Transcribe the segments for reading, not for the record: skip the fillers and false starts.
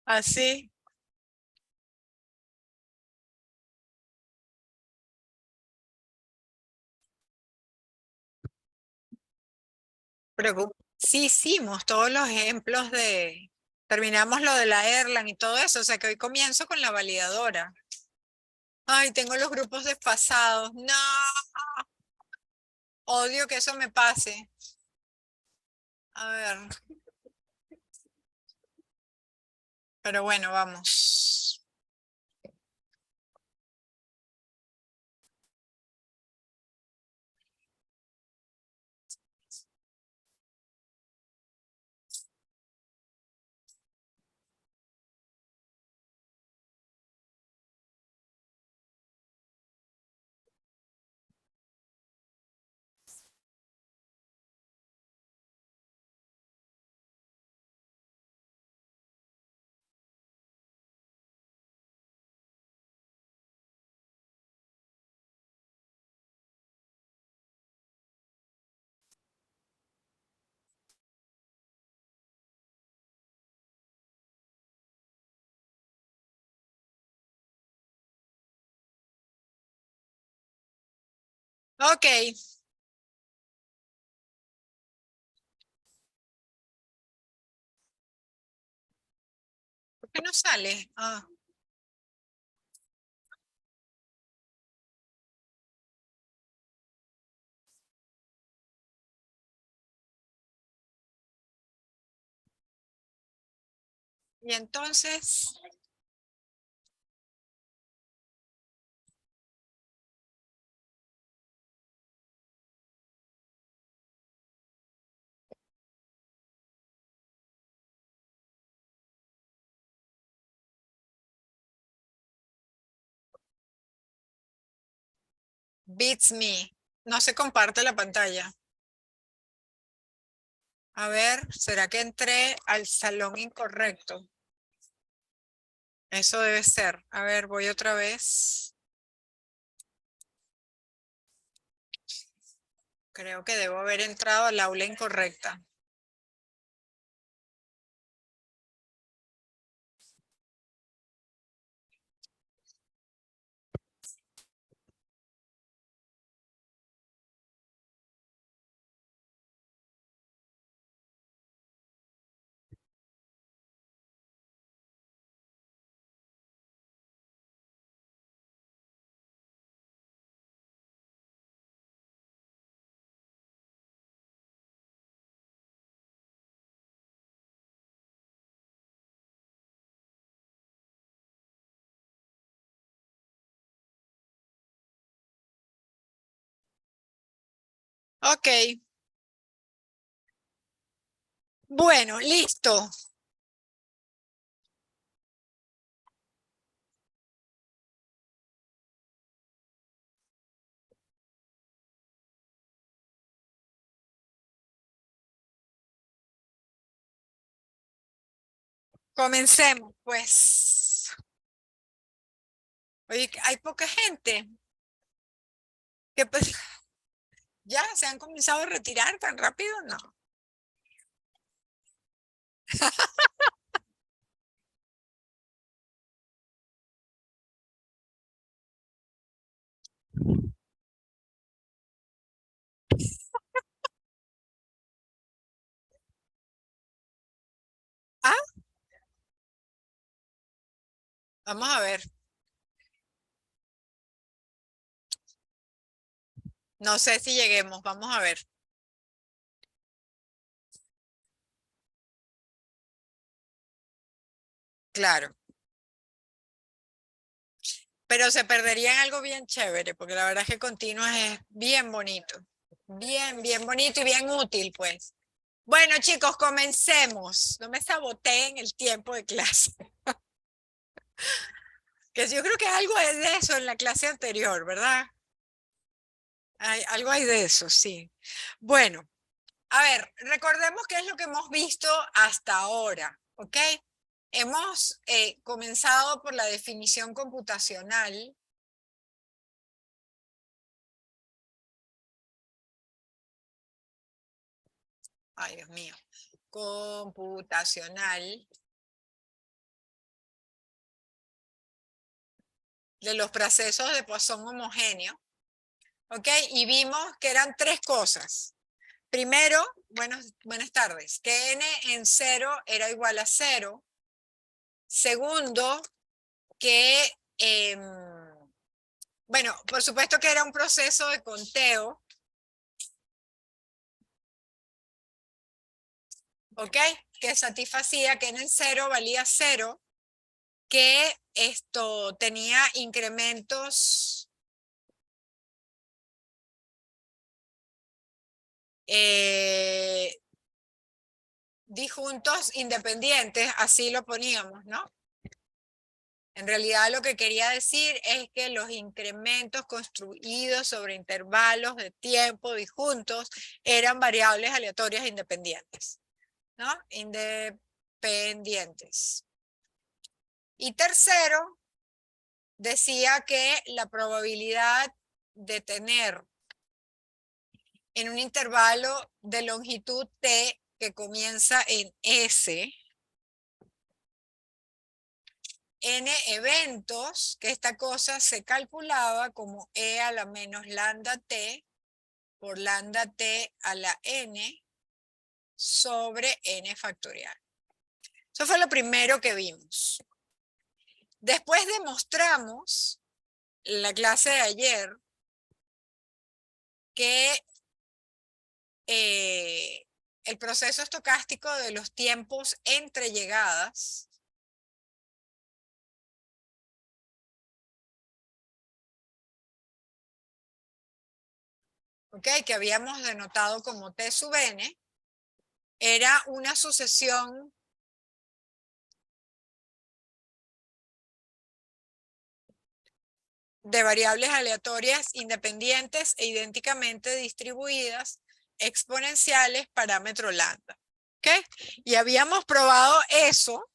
Así. Pero sí hicimos todos los ejemplos de, terminamos lo de la Erlang y todo eso, o sea que hoy comienzo con la validadora. Ay, tengo los grupos desfasados. No, odio que eso me pase. A ver, pero bueno, vamos. Ok, ¿por qué no sale? Ah, y entonces, beats me. No se comparte la pantalla. A ver, ¿será que entré al salón incorrecto? Eso debe ser. A ver, voy otra vez. Creo que debo haber entrado al aula incorrecta. Ok. Bueno, listo. Comencemos, pues. Oye, hay poca gente que pues, ya se han comenzado a retirar tan rápido, no. Ah, vamos a ver. No sé si lleguemos, vamos a ver. Claro. Pero se perdería en algo bien chévere, porque la verdad es que Continuas es bien bonito. Bien, bien bonito y bien útil, pues. Bueno, chicos, comencemos. No me saboteen el tiempo de clase. Que yo creo que algo es de eso en la clase anterior, ¿verdad? Algo hay de eso, sí. Bueno, a ver, recordemos qué es lo que hemos visto hasta ahora, ¿ok? Hemos comenzado por la definición computacional. Ay, Dios mío. Computacional de los procesos de Poisson homogéneo, ¿ok? Y vimos que eran tres cosas. Primero, buenas tardes, que n en cero era igual a cero. Segundo, que, bueno, por supuesto que era un proceso de conteo, ¿ok? Que satisfacía que n en cero valía cero, que esto tenía incrementos disjuntos independientes, así lo poníamos, ¿no? En realidad lo que quería decir es que los incrementos construidos sobre intervalos de tiempo disjuntos eran variables aleatorias independientes, ¿no? Independientes. Y tercero, decía que la probabilidad de tener en un intervalo de longitud t que comienza en S, n eventos, que esta cosa se calculaba como e a la menos lambda t por lambda t a la n sobre n factorial. Eso fue lo primero que vimos. Después demostramos en la clase de ayer que el proceso estocástico de los tiempos entre llegadas que habíamos denotado como T sub n, era una sucesión de variables aleatorias independientes e idénticamente distribuidas exponenciales parámetro lambda. Y habíamos probado eso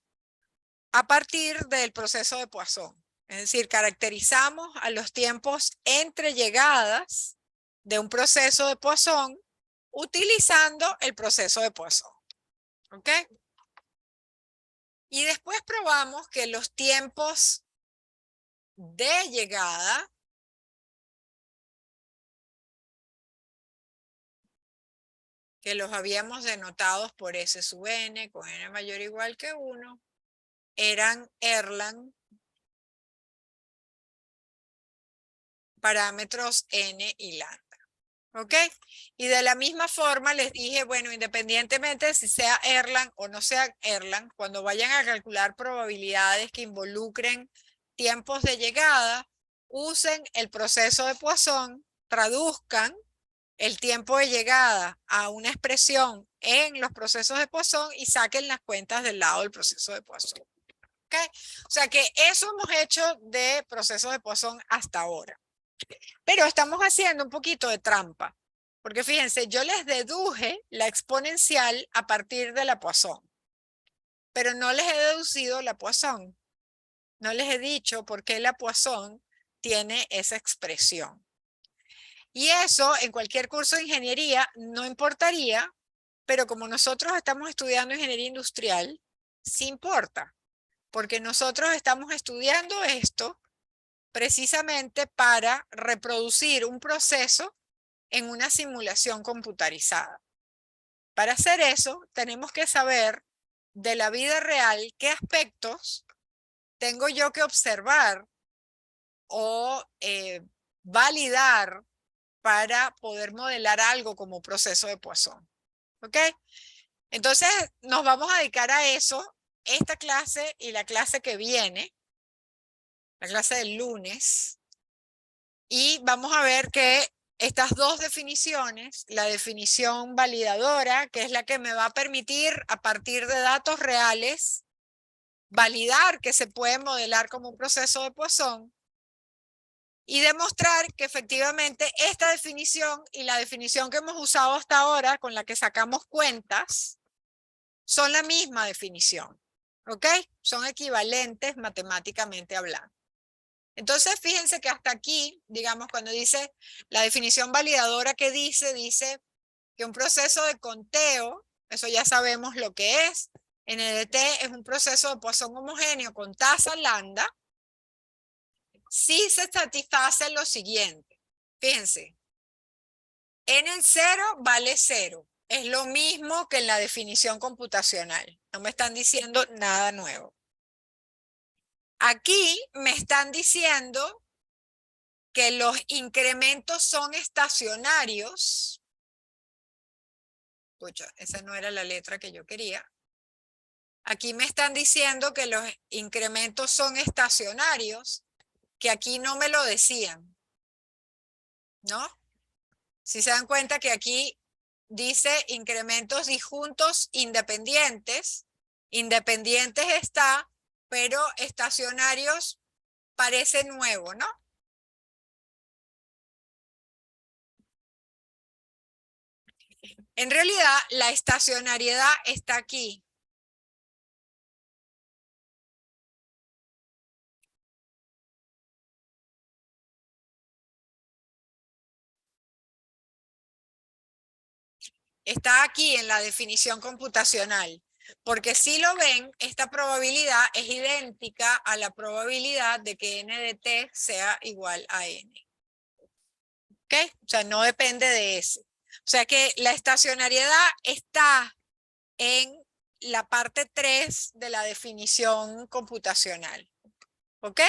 a partir del proceso de Poisson. Es decir, caracterizamos a los tiempos entre llegadas de un proceso de Poisson utilizando el proceso de Poisson. ¿Ok? Y después probamos que los tiempos de llegada que los habíamos denotado por S sub n con n mayor o igual que 1, eran Erlang parámetros n y lambda. ¿Ok? Y de la misma forma les dije, bueno, independientemente de si sea Erlang o no sea Erlang, cuando vayan a calcular probabilidades que involucren tiempos de llegada, usen el proceso de Poisson, traduzcan el tiempo de llegada a una expresión en los procesos de Poisson y saquen las cuentas del lado del proceso de Poisson. ¿Ok? O sea que eso hemos hecho de procesos de Poisson hasta ahora. Pero estamos haciendo un poquito de trampa. Porque fíjense, yo les deduje la exponencial a partir de la Poisson. pero no les he deducido la Poisson. No les he dicho por qué la Poisson tiene esa expresión. Y eso en cualquier curso de ingeniería no importaría, pero como nosotros estamos estudiando ingeniería industrial, sí importa, porque nosotros estamos estudiando esto precisamente para reproducir un proceso en una simulación computarizada. Para hacer eso, tenemos que saber de la vida real qué aspectos tengo yo que observar o validar para poder modelar algo como proceso de Poisson. ¿Ok? Entonces, nos vamos a dedicar a eso esta clase y la clase que viene, la clase del lunes, y vamos a ver que estas dos definiciones, la definición validadora, que es la que me va a permitir a partir de datos reales validar que se puede modelar como un proceso de Poisson, y demostrar que efectivamente esta definición y la definición que hemos usado hasta ahora, con la que sacamos cuentas, son la misma definición. ¿Ok? Son equivalentes matemáticamente hablando. Entonces, fíjense que hasta aquí, digamos, cuando dice la definición validadora que dice que un proceso de conteo, eso ya sabemos lo que es. NDT es un proceso de Poisson homogéneo con tasa lambda, si se satisface lo siguiente. Fíjense, n en 0 vale 0. Es lo mismo que en la definición computacional. No me están diciendo nada nuevo. Aquí me están diciendo que los incrementos son estacionarios. Pucha, esa no era la letra que yo quería. Aquí me están diciendo que los incrementos son estacionarios, que aquí no me lo decían, ¿no? Si se dan cuenta que aquí dice incrementos disjuntos independientes, independientes está, pero estacionarios parece nuevo, ¿no? En realidad, la estacionariedad está aquí. Está aquí en la definición computacional, porque si lo ven, esta probabilidad es idéntica a la probabilidad de que n de t sea igual a n. ¿Ok? O sea, no depende de ese. O sea que la estacionariedad está en la parte 3 de la definición computacional. ¿Ok?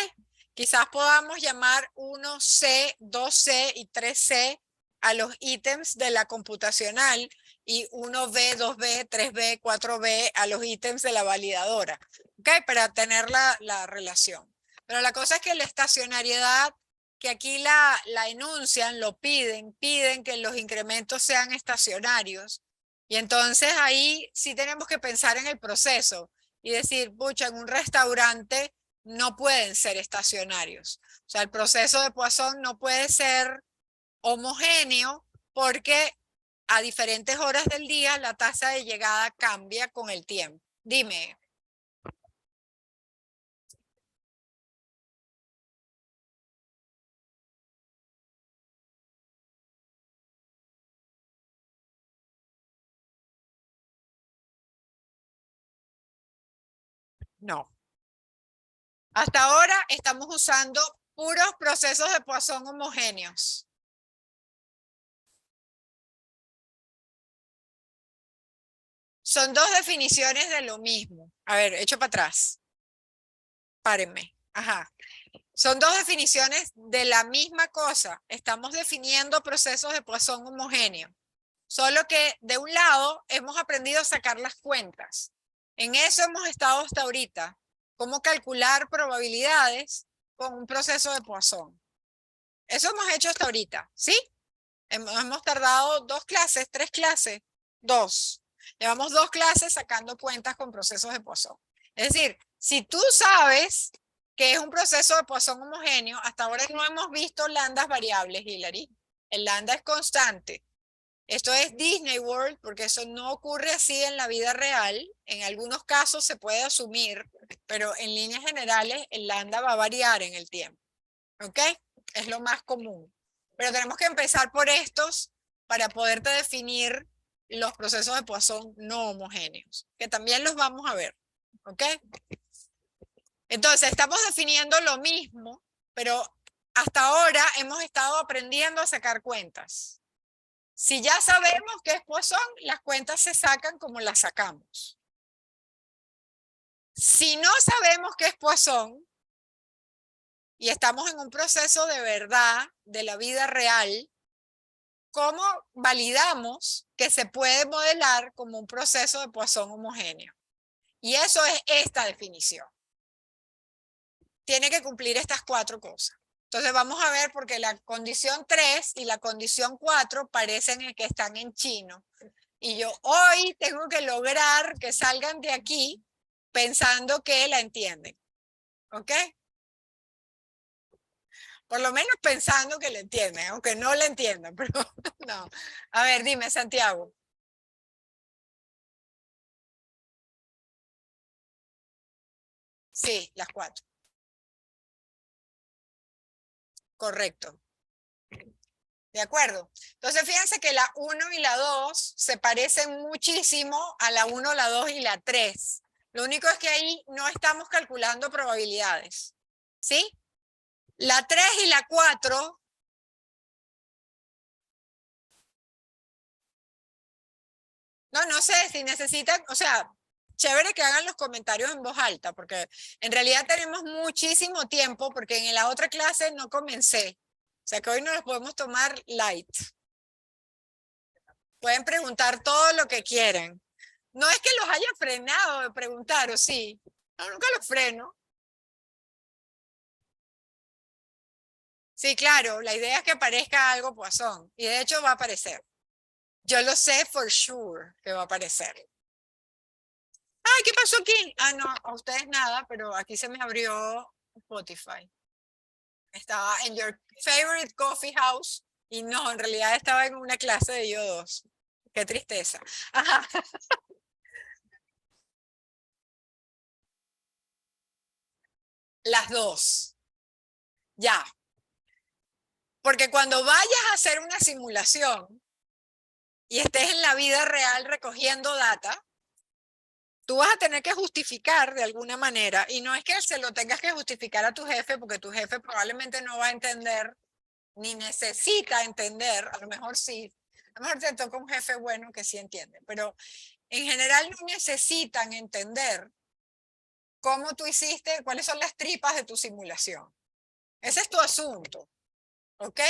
Quizás podamos llamar 1C, 2C y 3C a los ítems de la computacional y 1B, 2B, 3B, 4B a los ítems de la validadora. ¿Ok? Para tener la relación. Pero la cosa es que la estacionariedad, que aquí la enuncian, lo piden que los incrementos sean estacionarios. Y entonces ahí sí tenemos que pensar en el proceso y decir, pucha, en un restaurante no pueden ser estacionarios. O sea, el proceso de Poisson no puede ser homogéneo porque a diferentes horas del día la tasa de llegada cambia con el tiempo. Dime. No. Hasta ahora estamos usando puros procesos de Poisson homogéneos. Son dos definiciones de lo mismo. A ver, echo para atrás. Párenme. Ajá. Son dos definiciones de la misma cosa. Estamos definiendo procesos de Poisson homogéneos. Solo que de un lado hemos aprendido a sacar las cuentas. En eso hemos estado hasta ahorita. Cómo calcular probabilidades con un proceso de Poisson. Eso hemos hecho hasta ahorita, ¿sí? Hemos tardado 2 clases, 3 clases, 2. Llevamos 2 clases sacando cuentas con procesos de Poisson. Es decir, si tú sabes que es un proceso de Poisson homogéneo, hasta ahora no hemos visto lambdas variables, Hilary. El lambda es constante. Esto es Disney World, porque eso no ocurre así en la vida real. En algunos casos se puede asumir, pero en líneas generales el lambda va a variar en el tiempo. ¿Ok? Es lo más común. Pero tenemos que empezar por estos para poderte definir los procesos de Poisson no homogéneos, que también los vamos a ver. ¿Ok? Entonces, estamos definiendo lo mismo, pero hasta ahora hemos estado aprendiendo a sacar cuentas. Si ya sabemos qué es Poisson, las cuentas se sacan como las sacamos. Si no sabemos qué es Poisson y estamos en un proceso de verdad de la vida real, ¿cómo validamos que se puede modelar como un proceso de Poisson homogéneo? Y eso es esta definición. Tiene que cumplir estas 4 cosas. Entonces vamos a ver porque la condición 3 y la condición 4 parecen que están en chino. Y yo hoy tengo que lograr que salgan de aquí pensando que la entienden. ¿Ok? Por lo menos pensando que la entienden, aunque no la entiendan, pero no. A ver, dime, Santiago. Sí, las 4. Correcto. ¿De acuerdo? Entonces, fíjense que la 1 y la 2 se parecen muchísimo a la 1, la 2 y la 3. Lo único es que ahí no estamos calculando probabilidades. ¿Sí? La 3 y la 4, no sé si necesitan, o sea, chévere que hagan los comentarios en voz alta, porque en realidad tenemos muchísimo tiempo, porque en la otra clase no comencé. O sea que hoy no los podemos tomar light. Pueden preguntar todo lo que quieren. No es que los haya frenado de preguntar, ¿o sí? No, nunca los freno. Sí, claro, la idea es que aparezca algo Poisson. Y de hecho va a aparecer. Yo lo sé for sure que va a aparecer. Ay, ¿qué pasó aquí? Ah, no, a ustedes nada, pero aquí se me abrió Spotify. Estaba en Your Favorite Coffee House y no, en realidad estaba en una clase de IO2. Qué tristeza. Ajá. Las dos. Ya. Porque cuando vayas a hacer una simulación y estés en la vida real recogiendo data, tú vas a tener que justificar de alguna manera, y no es que se lo tengas que justificar a tu jefe, porque tu jefe probablemente no va a entender, ni necesita entender, a lo mejor sí, a lo mejor te toca un jefe bueno que sí entiende, pero en general no necesitan entender cómo tú hiciste, cuáles son las tripas de tu simulación. Ese es tu asunto, ¿ok?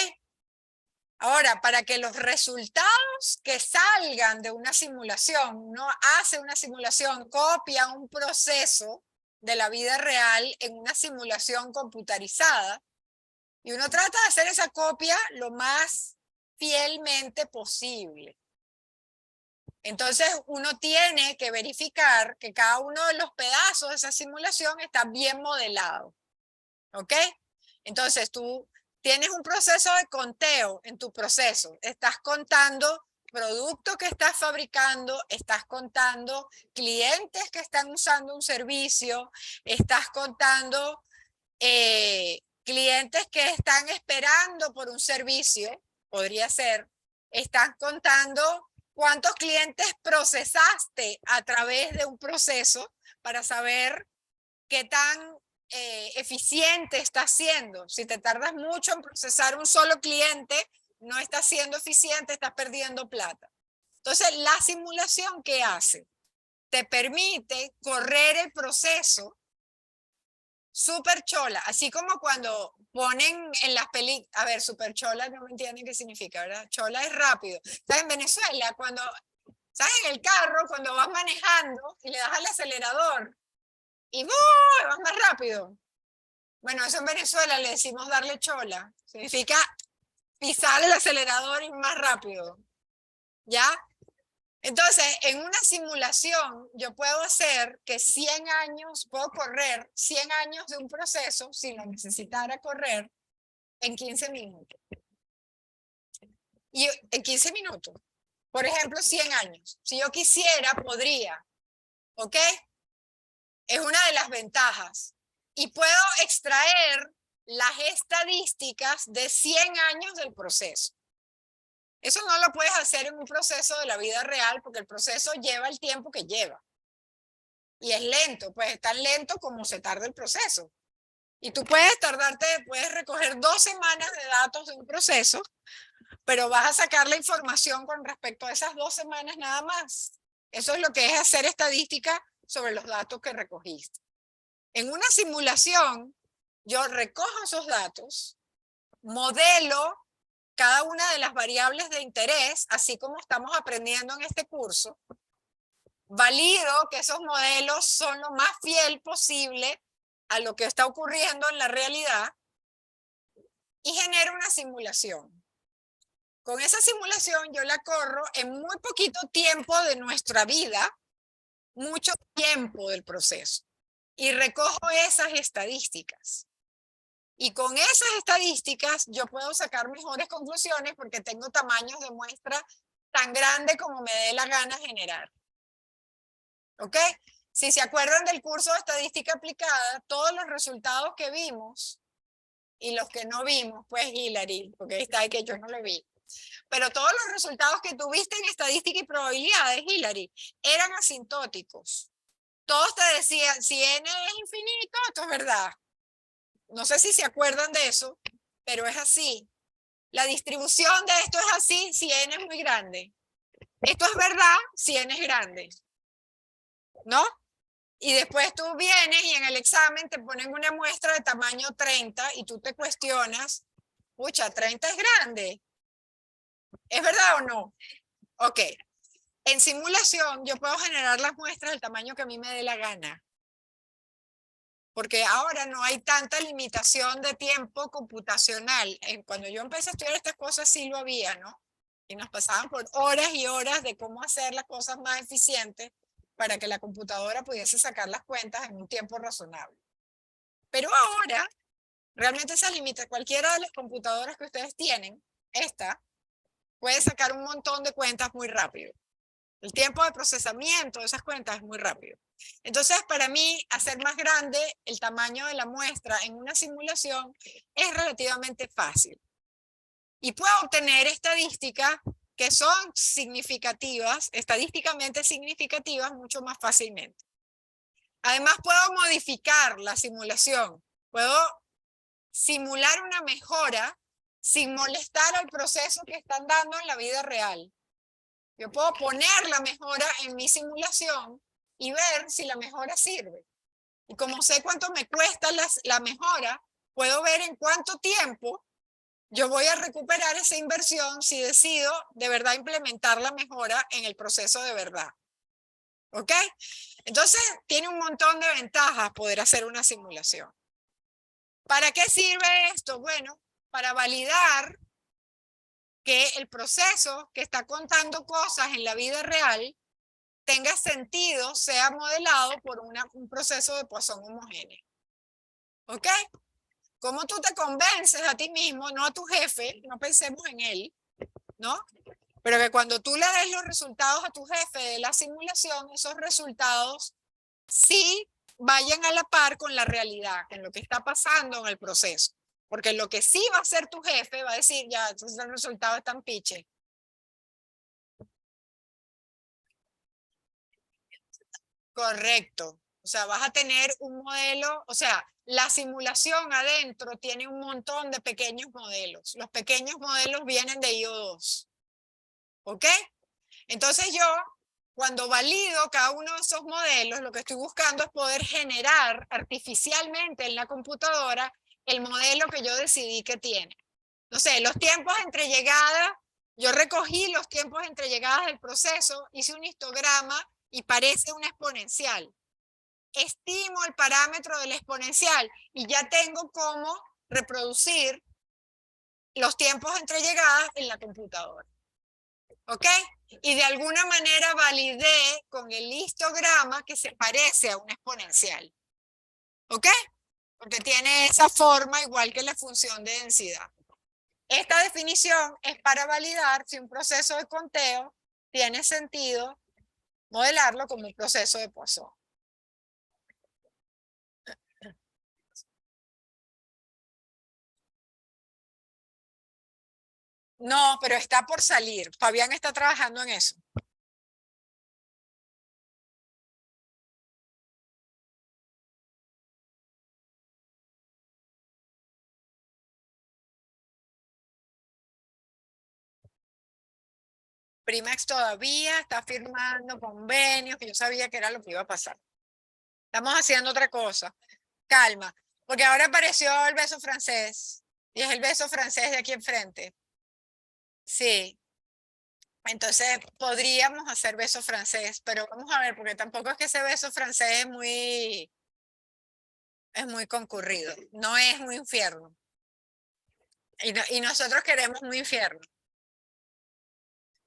Ahora, para que los resultados que salgan de una simulación, uno hace una simulación, copia un proceso de la vida real en una simulación computarizada y uno trata de hacer esa copia lo más fielmente posible. Entonces, uno tiene que verificar que cada uno de los pedazos de esa simulación está bien modelado. ¿Ok? Entonces, tú tienes un proceso de conteo en tu proceso. Estás contando productos que estás fabricando, estás contando clientes que están usando un servicio, estás contando clientes que están esperando por un servicio, podría ser, estás contando cuántos clientes procesaste a través de un proceso para saber qué tan eficiente estás siendo. Si te tardas mucho en procesar un solo cliente, no estás siendo eficiente, estás perdiendo plata. Entonces, la simulación que hace te permite correr el proceso súper chola, así como cuando ponen en las películas, a ver, súper chola no me entienden qué significa, ¿verdad? Chola es rápido. ¿Sabes? En Venezuela, cuando, ¿sabes? En el carro, cuando vas manejando y le das al acelerador y vas más rápido. Bueno, eso en Venezuela le decimos darle chola. Significa pisar el acelerador y más rápido. ¿Ya? Entonces, en una simulación, yo puedo hacer que 100 años, puedo correr 100 años de un proceso, si lo necesitara correr, en 15 minutos. Y en 15 minutos. Por ejemplo, 100 años. Si yo quisiera, podría. ¿Ok? Es una de las ventajas. Y puedo extraer las estadísticas de 100 años del proceso. Eso no lo puedes hacer en un proceso de la vida real porque el proceso lleva el tiempo que lleva. Y es lento, pues es tan lento como se tarda el proceso. Y tú puedes recoger 2 semanas de datos de un proceso, pero vas a sacar la información con respecto a esas 2 semanas nada más. Eso es lo que es hacer estadística sobre los datos que recogiste. En una simulación, yo recojo esos datos, modelo cada una de las variables de interés, así como estamos aprendiendo en este curso, valido que esos modelos son lo más fiel posible a lo que está ocurriendo en la realidad y genero una simulación. Con esa simulación yo la corro en muy poquito tiempo de nuestra vida, mucho tiempo del proceso, y recojo esas estadísticas. Y con esas estadísticas yo puedo sacar mejores conclusiones porque tengo tamaños de muestra tan grande como me dé la gana generar. ¿Ok? Si se acuerdan del curso de estadística aplicada, todos los resultados que vimos y los que no vimos, pues Hilary, porque ahí está que yo no lo vi. Pero todos los resultados que tuviste en estadística y probabilidades, Hilary, eran asintóticos. Todos te decían, si n es infinito, esto es verdad. No sé si se acuerdan de eso, pero es así. La distribución de esto es así si n es muy grande. Esto es verdad si n es grande. ¿No? Y después tú vienes y en el examen te ponen una muestra de tamaño 30 y tú te cuestionas, pucha, 30 es grande. ¿Es verdad o no? Ok. En simulación yo puedo generar las muestras del tamaño que a mí me dé la gana. Porque ahora no hay tanta limitación de tiempo computacional. Cuando yo empecé a estudiar estas cosas sí lo había, ¿no? Y nos pasaban por horas y horas de cómo hacer las cosas más eficientes para que la computadora pudiese sacar las cuentas en un tiempo razonable. Pero ahora, realmente esa limita. Cualquiera de las computadoras que ustedes tienen, esta, puede sacar un montón de cuentas muy rápido. El tiempo de procesamiento de esas cuentas es muy rápido. Entonces, para mí, hacer más grande el tamaño de la muestra en una simulación es relativamente fácil. Y puedo obtener estadísticas que son significativas, estadísticamente significativas, mucho más fácilmente. Además, puedo modificar la simulación. Puedo simular una mejora sin molestar al proceso que están dando en la vida real. Yo puedo poner la mejora en mi simulación y ver si la mejora sirve. Y como sé cuánto me cuesta la mejora, puedo ver en cuánto tiempo yo voy a recuperar esa inversión si decido de verdad implementar la mejora en el proceso de verdad. ¿Ok? Entonces, tiene un montón de ventajas poder hacer una simulación. ¿Para qué sirve esto? Bueno, para validar que el proceso que está contando cosas en la vida real tenga sentido, sea modelado por un proceso de Poisson homogéneo. ¿Ok? ¿Cómo tú te convences a ti mismo, no a tu jefe, no pensemos en él, ¿no? Pero que cuando tú le des los resultados a tu jefe de la simulación, esos resultados sí vayan a la par con la realidad, con lo que está pasando en el proceso. Porque lo que sí va a hacer tu jefe va a decir, ya, entonces el resultado es tan piche. Correcto. O sea, vas a tener un modelo, o sea, la simulación adentro tiene un montón de pequeños modelos. Los pequeños modelos vienen de IO2. ¿Ok? Entonces yo, cuando valido cada uno de esos modelos, lo que estoy buscando es poder generar artificialmente en la computadora el modelo que yo decidí que tiene. No sé, los tiempos entre llegadas, yo recogí los tiempos entre llegadas del proceso, hice un histograma y parece una exponencial. Estimo el parámetro de la exponencial y ya tengo cómo reproducir los tiempos entre llegadas en la computadora. ¿Ok? Y de alguna manera validé con el histograma que se parece a una exponencial. ¿Ok? Porque tiene esa forma igual que la función de densidad. Esta definición es para validar si un proceso de conteo tiene sentido modelarlo como un proceso de Poisson. No, pero está por salir. Fabián está trabajando en eso. Primex todavía está firmando convenios, que yo sabía que era lo que iba a pasar. Estamos haciendo otra cosa. Calma, porque ahora apareció el beso francés. Y es el beso francés de aquí enfrente. Sí. Entonces podríamos hacer beso francés, pero vamos a ver, porque tampoco es que ese beso francés es muy concurrido. No es muy infierno. Y nosotros queremos muy infierno.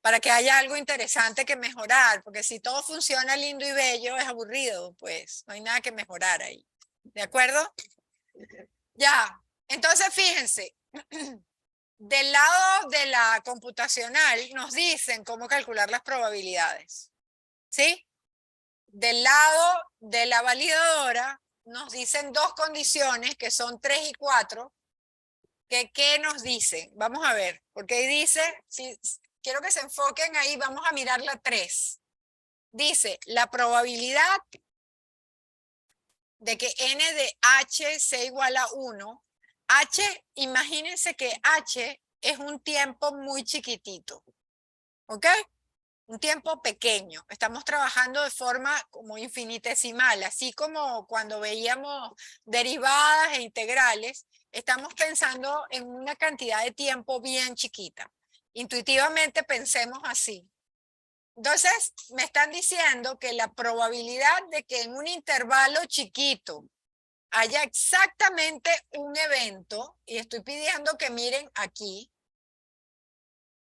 Para que haya algo interesante que mejorar, porque si todo funciona lindo y bello, es aburrido, pues no hay nada que mejorar ahí. ¿De acuerdo? Ya. Entonces, fíjense, del lado de la computacional nos dicen cómo calcular las probabilidades. ¿Sí? Del lado de la validadora nos dicen dos condiciones que son 3 y 4. ¿Qué nos dicen? Vamos a ver, porque ahí dice, si, quiero que se enfoquen ahí, vamos a mirar la 3. Dice, la probabilidad de que n de h sea igual a 1. H, imagínense que h es un tiempo muy chiquitito, ¿ok? Un tiempo pequeño. Estamos trabajando de forma como infinitesimal, así como cuando veíamos derivadas e integrales, estamos pensando en una cantidad de tiempo bien chiquita. Intuitivamente pensemos así. Entonces, me están diciendo que la probabilidad de que en un intervalo chiquito haya exactamente un evento, y estoy pidiendo que miren aquí,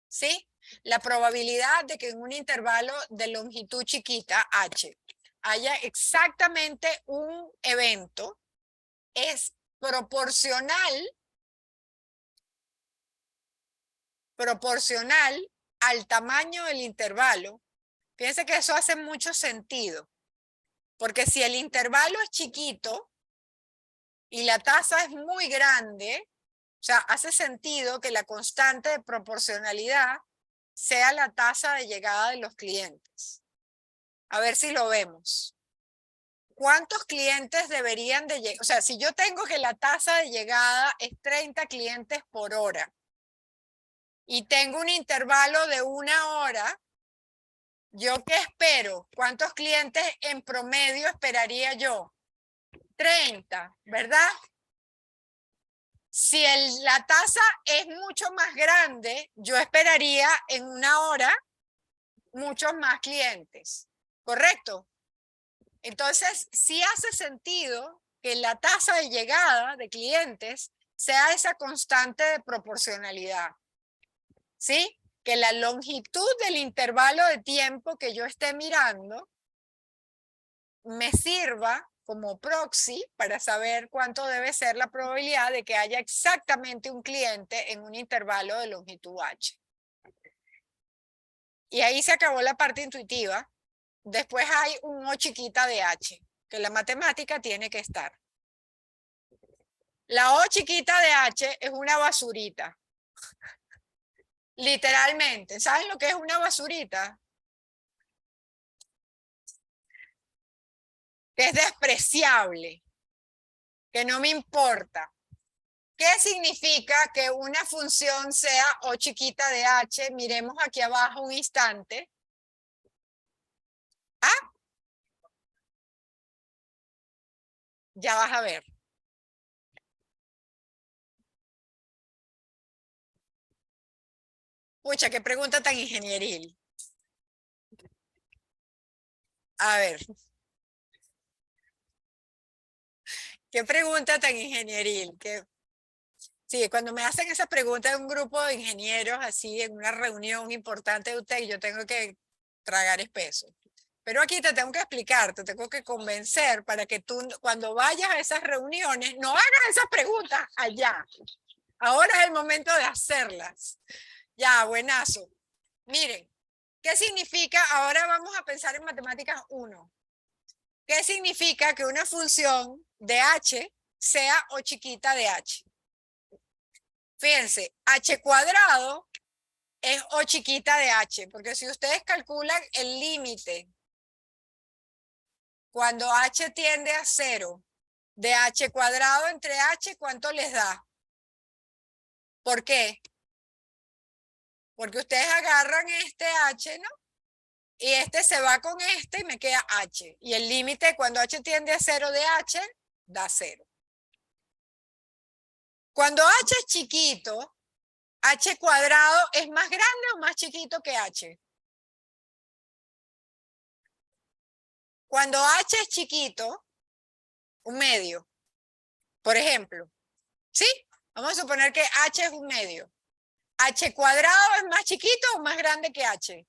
¿sí? La probabilidad de que en un intervalo de longitud chiquita, h, haya exactamente un evento es proporcional al tamaño del intervalo. Fíjense que eso hace mucho sentido, porque si el intervalo es chiquito y la tasa es muy grande, o sea, hace sentido que la constante de proporcionalidad sea la tasa de llegada de los clientes. A ver si lo vemos. ¿Cuántos clientes deberían de llegar? O sea, si yo tengo que la tasa de llegada es 30 clientes por hora y tengo un intervalo de 1 hora, ¿yo qué espero? ¿Cuántos clientes en promedio esperaría yo? 30, ¿verdad? Si la tasa es mucho más grande, yo esperaría en 1 hora muchos más clientes, ¿correcto? Entonces, sí hace sentido que la tasa de llegada de clientes sea esa constante de proporcionalidad, ¿sí? Que la longitud del intervalo de tiempo que yo esté mirando me sirva como proxy para saber cuánto debe ser la probabilidad de que haya exactamente un cliente en un intervalo de longitud h. Y ahí se acabó la parte intuitiva. Después hay un O chiquita de h, que la matemática tiene que estar. La O chiquita de h es una basurita. Literalmente. ¿Saben lo que es una basurita? Que es despreciable, que no me importa. ¿Qué significa que una función sea O chiquita de h? Miremos aquí abajo un instante. Ah, ya vas a ver. Pucha, qué pregunta tan ingenieril. A ver, qué pregunta tan ingenieril. Sí, cuando me hacen esa pregunta de un grupo de ingenieros, así en una reunión importante de UTEC, yo tengo que tragar espeso. Pero aquí te tengo que explicar, te tengo que convencer para que tú, cuando vayas a esas reuniones, no hagas esas preguntas allá. Ahora es el momento de hacerlas. Ya, buenazo. Miren, ¿Qué significa? Ahora vamos a pensar en matemáticas 1. ¿Qué significa que una función de h sea o chiquita de h? Fíjense, h cuadrado es o chiquita de h, porque si ustedes calculan el límite cuando h tiende a 0 de h cuadrado entre h, ¿cuánto les da? ¿Por qué? Porque ustedes agarran este h, ¿no? Y este se va con este y me queda h. Y el límite cuando h tiende a 0 de h, da 0. Cuando h es chiquito, h cuadrado es más grande o más chiquito que h. Cuando h es chiquito, un medio, por ejemplo, ¿sí? Vamos a suponer que h es un medio. ¿H cuadrado es más chiquito o más grande que h?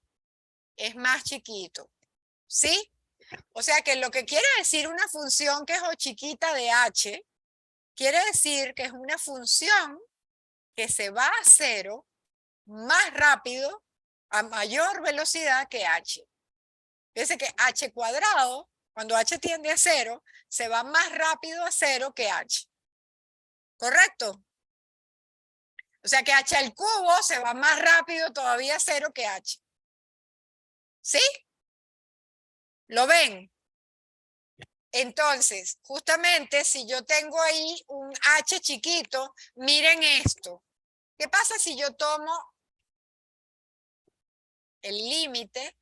Es más chiquito, ¿sí? O sea que lo que quiere decir una función que es o chiquita de h, quiere decir que es una función que se va a 0 más rápido, a mayor velocidad que h. Fíjense que h cuadrado, cuando h tiende a 0, se va más rápido a 0 que h. ¿Correcto? O sea que h al cubo se va más rápido todavía a 0 que h. ¿Sí? ¿Lo ven? Entonces, justamente si yo tengo ahí un h chiquito, miren esto. ¿Qué pasa si yo tomo el límite?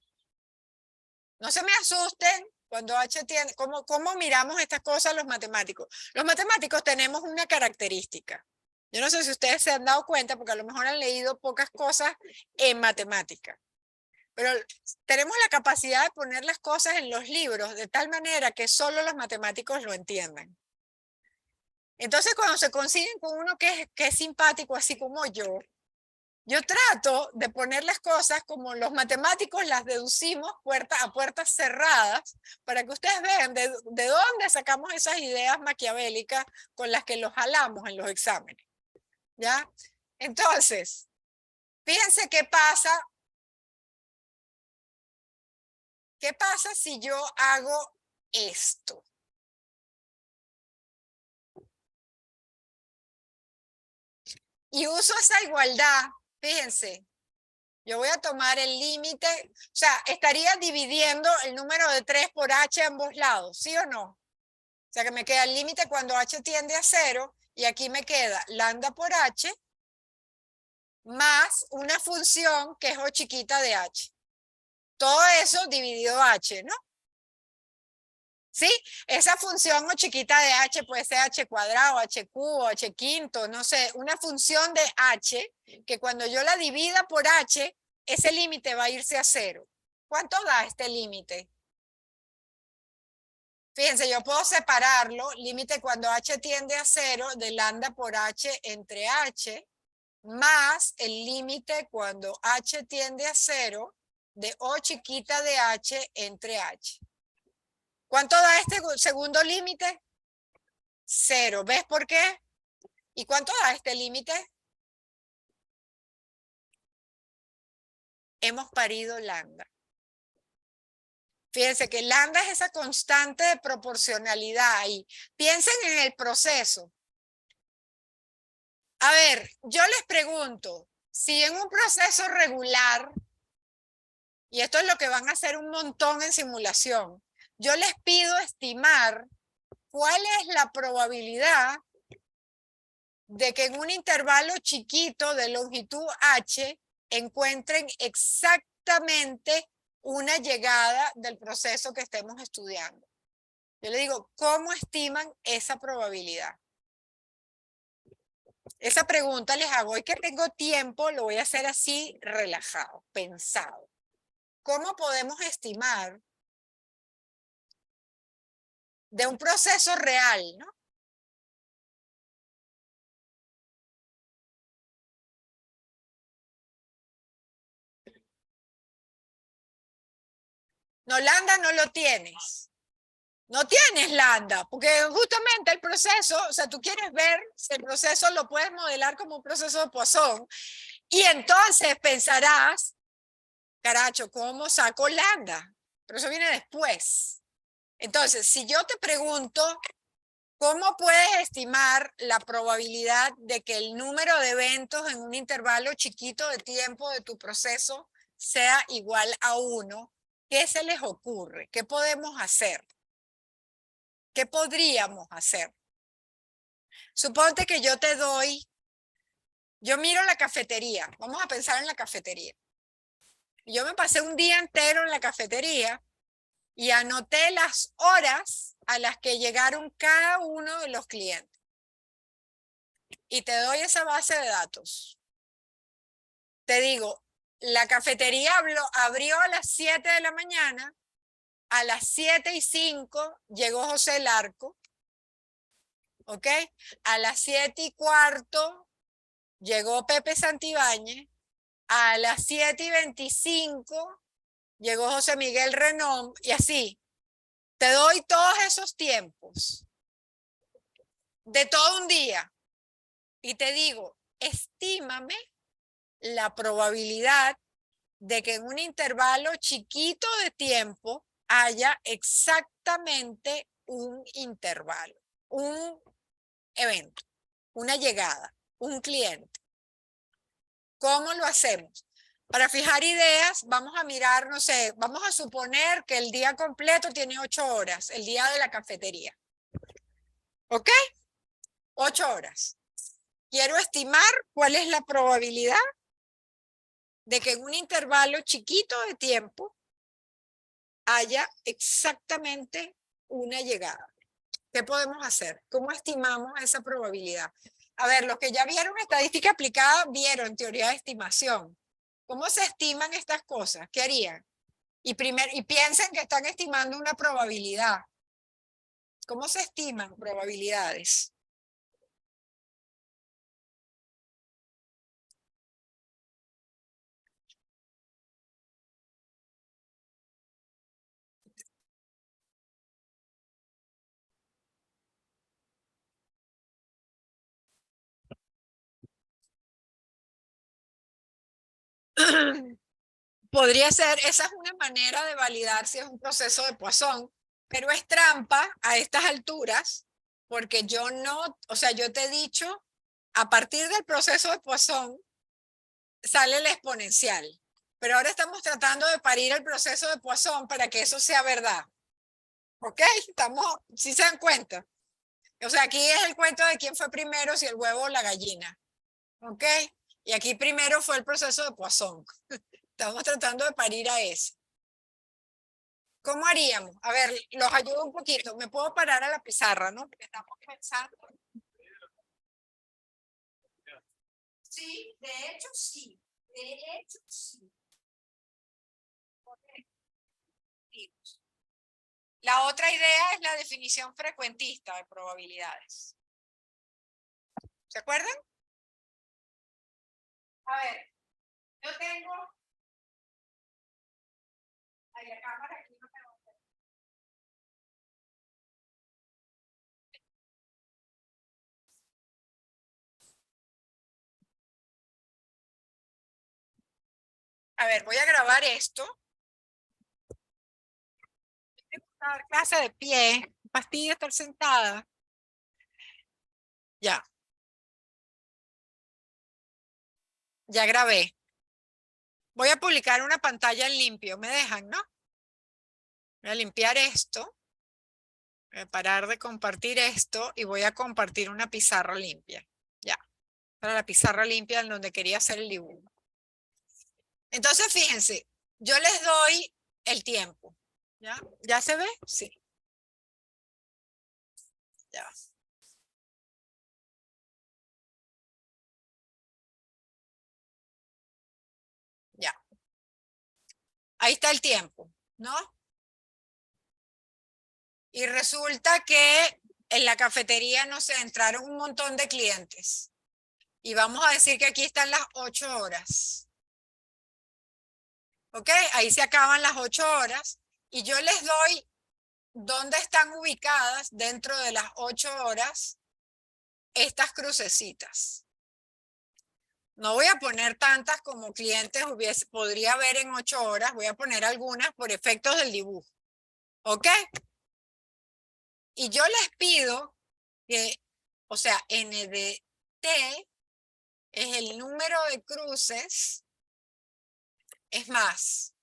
No se me asusten cuando h tiene... ¿Cómo miramos estas cosas los matemáticos? Los matemáticos tenemos una característica. Yo no sé si ustedes se han dado cuenta, porque a lo mejor han leído pocas cosas en matemática. Pero tenemos la capacidad de poner las cosas en los libros de tal manera que solo los matemáticos lo entiendan. Entonces, cuando se consiguen con uno que es simpático, así como yo trato de poner las cosas como los matemáticos las deducimos a puertas cerradas para que ustedes vean de dónde sacamos esas ideas maquiavélicas con las que los jalamos en los exámenes. ¿Ya? Entonces, fíjense qué pasa. ¿Qué pasa si yo hago esto? Y uso esa igualdad, fíjense. Yo voy a tomar el límite, o sea, estaría dividiendo el número de 3 por h a ambos lados, ¿sí o no? O sea, que me queda el límite cuando h tiende a 0 y aquí me queda lambda por h más una función que es o chiquita de h. Todo eso dividido h, ¿no? ¿Sí? Esa función o chiquita de h puede ser h cuadrado, h cubo, h quinto, no sé, una función de h que cuando yo la divida por h, ese límite va a irse a 0. ¿Cuánto da este límite? Fíjense, yo puedo separarlo, límite cuando h tiende a 0 de lambda por h entre h, más el límite cuando h tiende a 0 de o chiquita de h entre h. ¿Cuánto da este segundo límite? 0. ¿Ves por qué? ¿Y cuánto da este límite? Hemos parido lambda. Fíjense que lambda es esa constante de proporcionalidad ahí. Piensen en el proceso. A ver, yo les pregunto, si en un proceso regular, y esto es lo que van a hacer un montón en simulación, yo les pido estimar cuál es la probabilidad de que en un intervalo chiquito de longitud h encuentren exactamente una llegada del proceso que estemos estudiando. Yo le digo, ¿cómo estiman esa probabilidad? Esa pregunta les hago, hoy que tengo tiempo, lo voy a hacer así relajado, pensado. ¿Cómo podemos estimar de un proceso real, ¿no? No, lambda no lo tienes. No tienes lambda, porque justamente el proceso, o sea, tú quieres ver si el proceso lo puedes modelar como un proceso de Poisson, y entonces pensarás Caracho, ¿cómo saco lambda? Pero eso viene después. Entonces, si yo te pregunto, ¿cómo puedes estimar la probabilidad de que el número de eventos en un intervalo chiquito de tiempo de tu proceso sea igual a 1? ¿Qué se les ocurre? ¿Qué podemos hacer? ¿Qué podríamos hacer? Suponte que yo te doy, yo miro la cafetería, vamos a pensar en la cafetería. Yo me pasé un día entero en la cafetería y anoté las horas a las que llegaron cada uno de los clientes. Y te doy esa base de datos. Te digo, la cafetería abrió a las 7 de la mañana, a las 7:05 llegó José Larco, ¿ok? A las 7:15 llegó Pepe Santibáñez, a las 7:25 llegó José Miguel Renón, y así. Te doy todos esos tiempos de todo un día y te digo, estímame la probabilidad de que en un intervalo chiquito de tiempo haya exactamente un intervalo, un evento, una llegada, un cliente. ¿Cómo lo hacemos? Para fijar ideas, vamos a mirar, no sé, vamos a suponer que el día completo tiene 8 horas, el día de la cafetería. ¿Ok? 8 horas. Quiero estimar cuál es la probabilidad de que en un intervalo chiquito de tiempo haya exactamente una llegada. ¿Qué podemos hacer? ¿Cómo estimamos esa probabilidad? A ver, los que ya vieron estadística aplicada, vieron teoría de estimación. ¿Cómo se estiman estas cosas? ¿Qué harían? Y piensen que están estimando una probabilidad. ¿Cómo se estiman probabilidades? Podría ser, esa es una manera de validar si es un proceso de Poisson, pero es trampa a estas alturas, porque yo no, o sea, yo te he dicho, a partir del proceso de Poisson sale el exponencial, pero ahora estamos tratando de parir el proceso de Poisson para que eso sea verdad. ¿Ok? Estamos, si se dan cuenta. O sea, aquí es el cuento de quién fue primero, si el huevo o la gallina. ¿Ok? Y aquí primero fue el proceso de Poisson. Estamos tratando de parir a ese. ¿Cómo haríamos? A ver, los ayudo un poquito. Me puedo parar a la pizarra, ¿no? Porque estamos pensando. Sí, de hecho sí. De hecho sí. La otra idea es la definición frecuentista de probabilidades. ¿Se acuerdan? A ver, yo tengo. Ay, la cámara aquí no me va. A ver, voy a grabar esto. Voy a dar clase de pie. Pastilla estar sentada. Ya, ya grabé. Voy a publicar una pantalla en limpio. ¿Me dejan, no? Voy a limpiar esto. Voy a parar de compartir esto y voy a compartir una pizarra limpia. Ya, para la pizarra limpia en donde quería hacer el dibujo. Entonces, fíjense, yo les doy el tiempo. ¿Ya? ¿Ya se ve? Sí. Ya. Ya. Ahí está el tiempo, ¿no? Y resulta que en la cafetería, no sé, entraron un montón de clientes. Y vamos a decir que aquí están las 8 horas. ¿Ok? Ahí se acaban las 8 horas. Y yo les doy dónde están ubicadas dentro de las 8 horas estas crucecitas. No voy a poner tantas como clientes podría haber en 8 horas. Voy a poner algunas por efectos del dibujo. ¿Ok? Y yo les pido que, o sea, N de T es el número de cruces. Es más,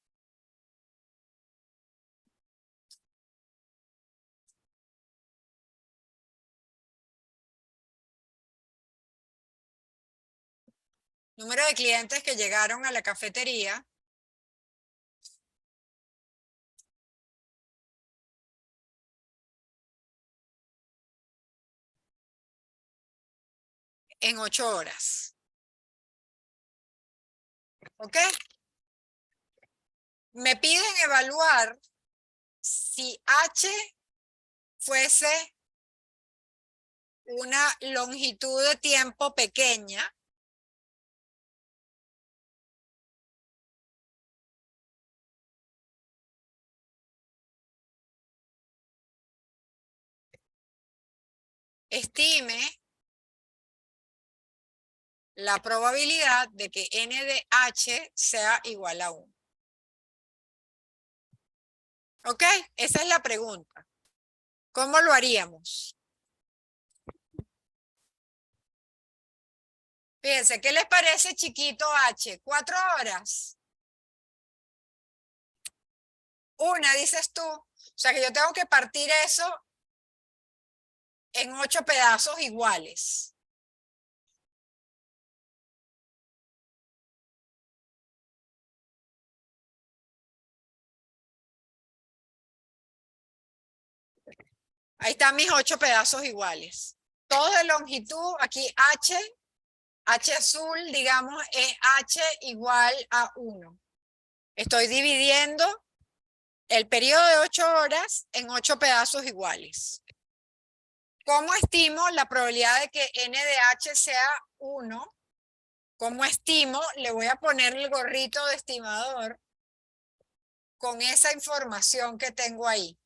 número de clientes que llegaron a la cafetería en 8 horas. ¿Ok? Me piden evaluar si H fuese una longitud de tiempo pequeña. Estime la probabilidad de que N de H sea igual a 1. ¿Ok? Esa es la pregunta. ¿Cómo lo haríamos? Fíjense, ¿qué les parece chiquito H? 4 horas. Una, dices tú. O sea que yo tengo que partir eso en 8 pedazos iguales. Ahí están mis 8 pedazos iguales. Todos de longitud, aquí H azul, digamos, es H igual a 1. Estoy dividiendo el periodo de 8 horas en 8 pedazos iguales. ¿Cómo estimo la probabilidad de que N de H sea 1? ¿Cómo estimo? Le voy a poner el gorrito de estimador con esa información que tengo ahí.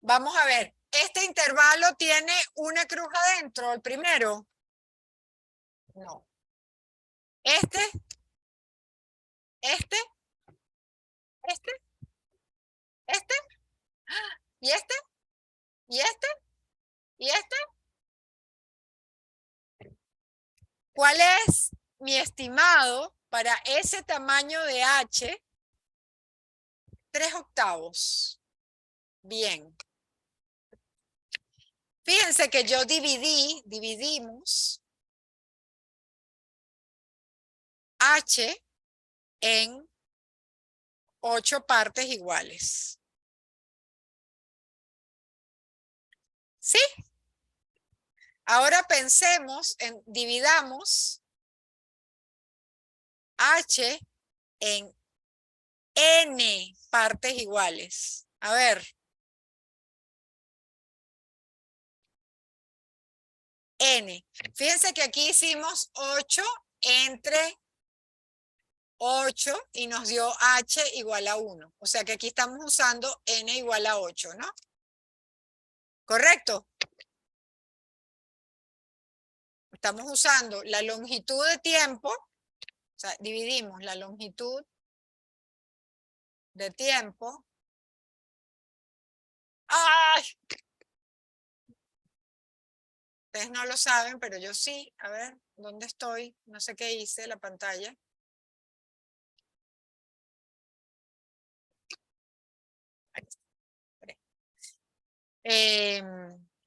Vamos a ver, ¿este intervalo tiene una cruz adentro, el primero? No. ¿Este? ¿Este? ¿Este? ¿Este? ¿Y este? ¿Y este? ¿Y este? ¿Cuál es mi estimado para ese tamaño de H? 3/8. Bien. Fíjense que yo dividimos H en 8 partes iguales. ¿Sí? Ahora pensemos en dividamos H en N partes iguales. A ver. N. Fíjense que aquí hicimos 8 entre 8 y nos dio H igual a 1. O sea que aquí estamos usando N igual a 8, ¿no? ¿Correcto? Estamos usando la longitud de tiempo, o sea, dividimos la longitud de tiempo. ¡Ay! Ustedes no lo saben, pero yo sí. A ver, ¿dónde estoy? No sé qué hice, la pantalla.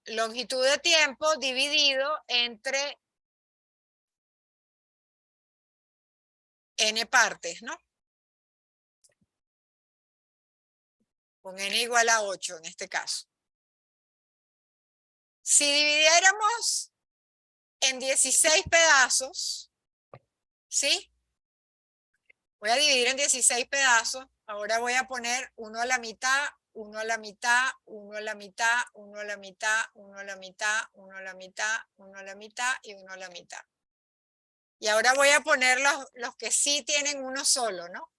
Longitud de tiempo dividido entre N partes, ¿no? Con N igual a 8 en este caso. Si dividiéramos en 16 pedazos, ¿sí? Voy a dividir en 16 pedazos. Ahora voy a poner 1 a la mitad, 1 a la mitad, 1 a la mitad, 1 a la mitad, 1 a la mitad, 1 a la mitad, 1 a la mitad y 1 a la mitad. Y ahora voy a poner los que sí tienen uno solo, ¿no?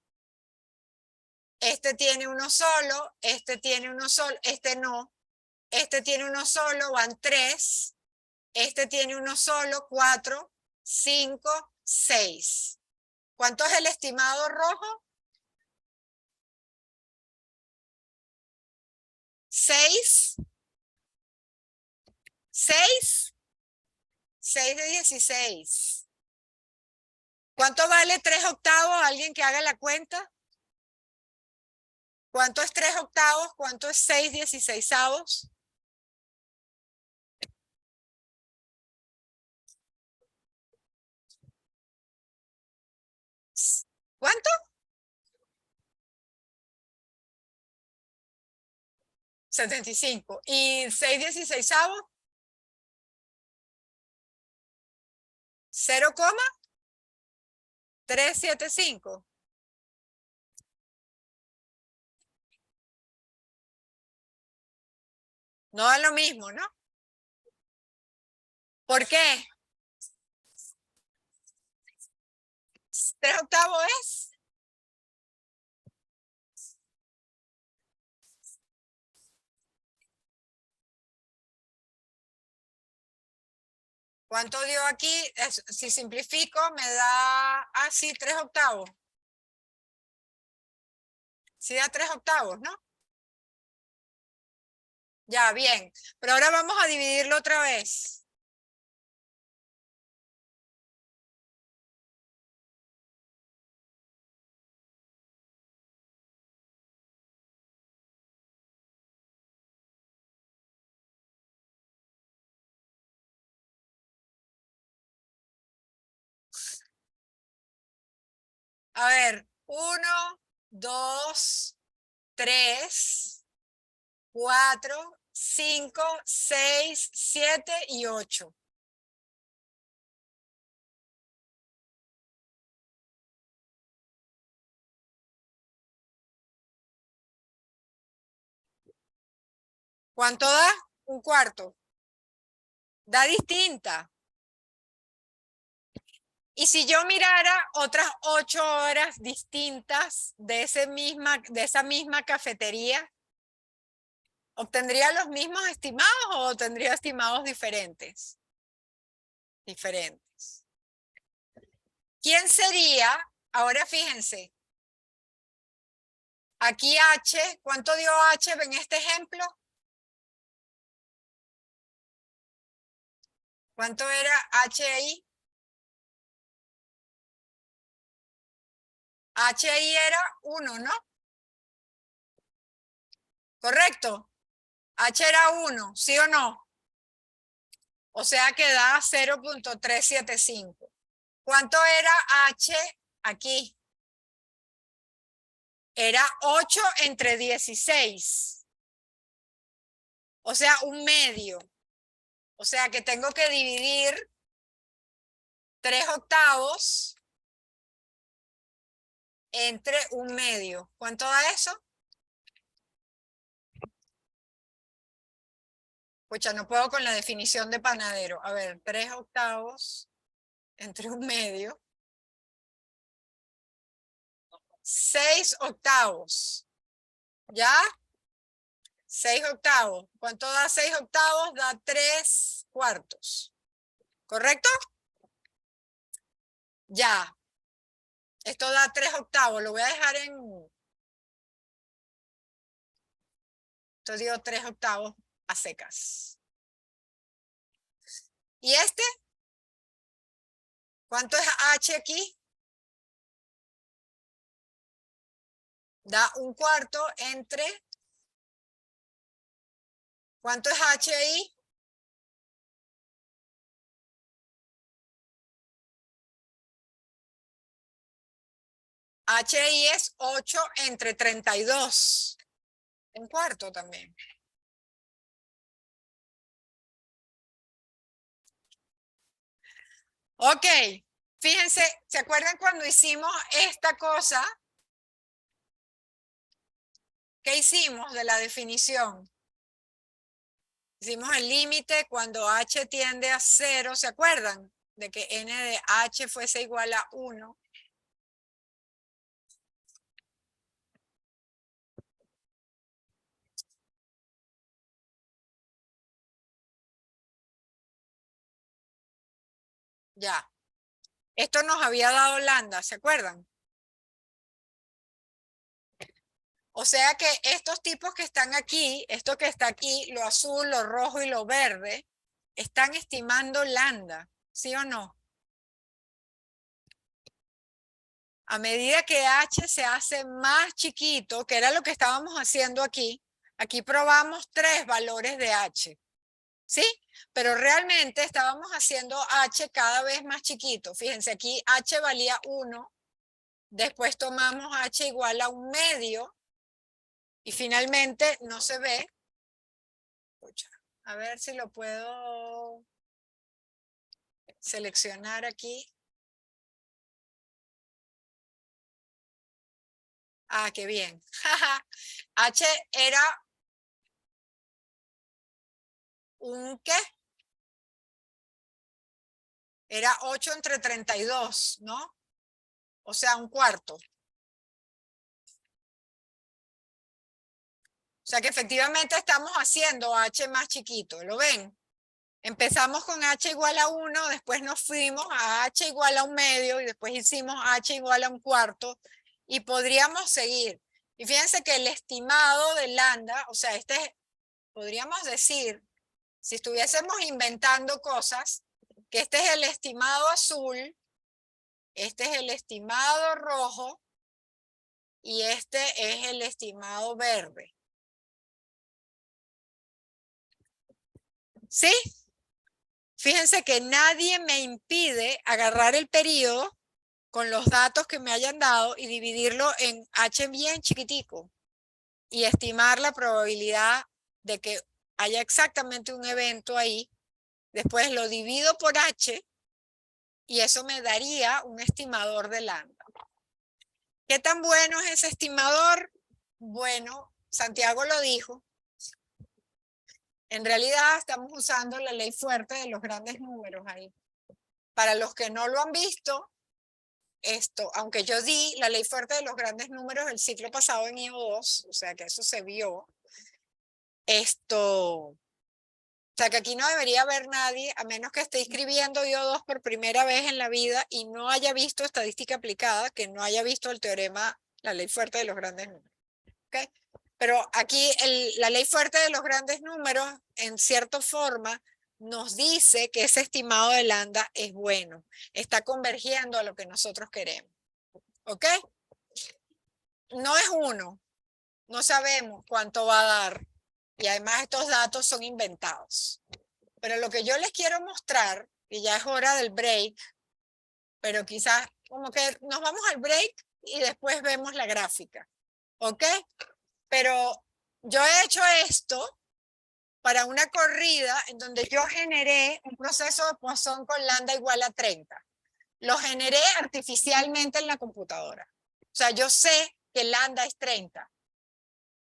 Este tiene uno solo, este tiene uno solo, este no. Este tiene uno solo, van 3. Este tiene uno solo, 4. 5, 6. ¿Cuánto es el estimado rojo? 6. 6. 6 de 16. ¿Cuánto vale 3 octavos? ¿Alguien que haga la cuenta? ¿Cuánto es 3 octavos? ¿Cuánto es 6 dieciseisavos? ¿Cuánto? 75. ¿Y 6 dieciseisavos? 0,375. No da lo mismo, ¿no? ¿Por qué? 3 octavos es. ¿Cuánto dio aquí? Si simplifico, me da así 3 octavos. Sí da 3 octavos, ¿no? Ya, bien. Pero ahora vamos a dividirlo otra vez. A ver, 1, 2, 3, 4, 5, 6, 7 y 8. ¿Cuánto da? Un cuarto. Da distinta. Y si yo mirara otras 8 horas distintas de esa misma cafetería, ¿obtendría los mismos estimados o obtendría estimados diferentes? Diferentes. ¿Quién sería? Ahora fíjense, aquí H, ¿cuánto dio H en este ejemplo? ¿Cuánto era HI? HI era 1, ¿no? ¿Correcto? H era 1, ¿sí o no? O sea que da 0,375. ¿Cuánto era H aquí? Era 8 entre 16. O sea, un medio. O sea que tengo que dividir 3 octavos entre un medio. ¿Cuánto da eso? Pucha, no puedo con la definición de panadero. A ver, 3 octavos entre un medio. 6 octavos. ¿Ya? 6 octavos. ¿Cuánto da 6 octavos? Da 3 cuartos. ¿Correcto? Ya. Esto da 3 octavos. Lo voy a dejar en... Esto dio 3 octavos a secas. ¿Y este? ¿Cuánto es H aquí? Da un cuarto entre... ¿Cuánto es HI? HI es 8 entre 32. Un cuarto también. Ok. Fíjense, ¿se acuerdan cuando hicimos esta cosa? ¿Qué hicimos de la definición? Hicimos el límite cuando h tiende a 0, ¿se acuerdan? De que n de h fuese igual a 1. Ya. Esto nos había dado lambda, ¿se acuerdan? O sea que estos tipos que están aquí, esto que está aquí, lo azul, lo rojo y lo verde, están estimando lambda, ¿sí o no? A medida que h se hace más chiquito, que era lo que estábamos haciendo aquí, aquí probamos 3 valores de h, ¿sí? Pero realmente estábamos haciendo h cada vez más chiquito. Fíjense, aquí h valía 1, después tomamos h igual a 1/2 y finalmente no se ve. A ver si lo puedo seleccionar aquí. Ah, qué bien. H era un ¿qué? Era 8 entre 32, ¿no? O sea, un cuarto. O sea que efectivamente estamos haciendo H más chiquito, ¿lo ven? Empezamos con H igual a 1, después nos fuimos a H igual a 1/2 y después hicimos H igual a 1/4 y podríamos seguir. Y fíjense que el estimado de lambda, o sea, podríamos decir, si estuviésemos inventando cosas, que este es el estimado azul, este es el estimado rojo y este es el estimado verde. ¿Sí? Fíjense que nadie me impide agarrar el periodo con los datos que me hayan dado y dividirlo en h bien chiquitico y estimar la probabilidad de que haya exactamente un evento ahí. Después lo divido por h y eso me daría un estimador de lambda. ¿Qué tan bueno es ese estimador? Bueno, Santiago lo dijo. En realidad estamos usando la ley fuerte de los grandes números ahí. Para los que no lo han visto, aunque yo di la ley fuerte de los grandes números el ciclo pasado en IO2, o sea que eso se vio, o sea que aquí no debería haber nadie, a menos que esté escribiendo IO2 por primera vez en la vida y no haya visto estadística aplicada, que no haya visto el teorema, la ley fuerte de los grandes números. ¿Okay? Pero aquí la ley fuerte de los grandes números, en cierta forma, nos dice que ese estimado de lambda es bueno, está convergiendo a lo que nosotros queremos. ¿Ok? No es 1, no sabemos cuánto va a dar y además estos datos son inventados. Pero lo que yo les quiero mostrar, y ya es hora del break, pero quizás como que nos vamos al break y después vemos la gráfica. ¿Ok? Pero yo he hecho esto para una corrida en donde yo generé un proceso de Poisson con lambda igual a 30. Lo generé artificialmente en la computadora. O sea, yo sé que lambda es 30.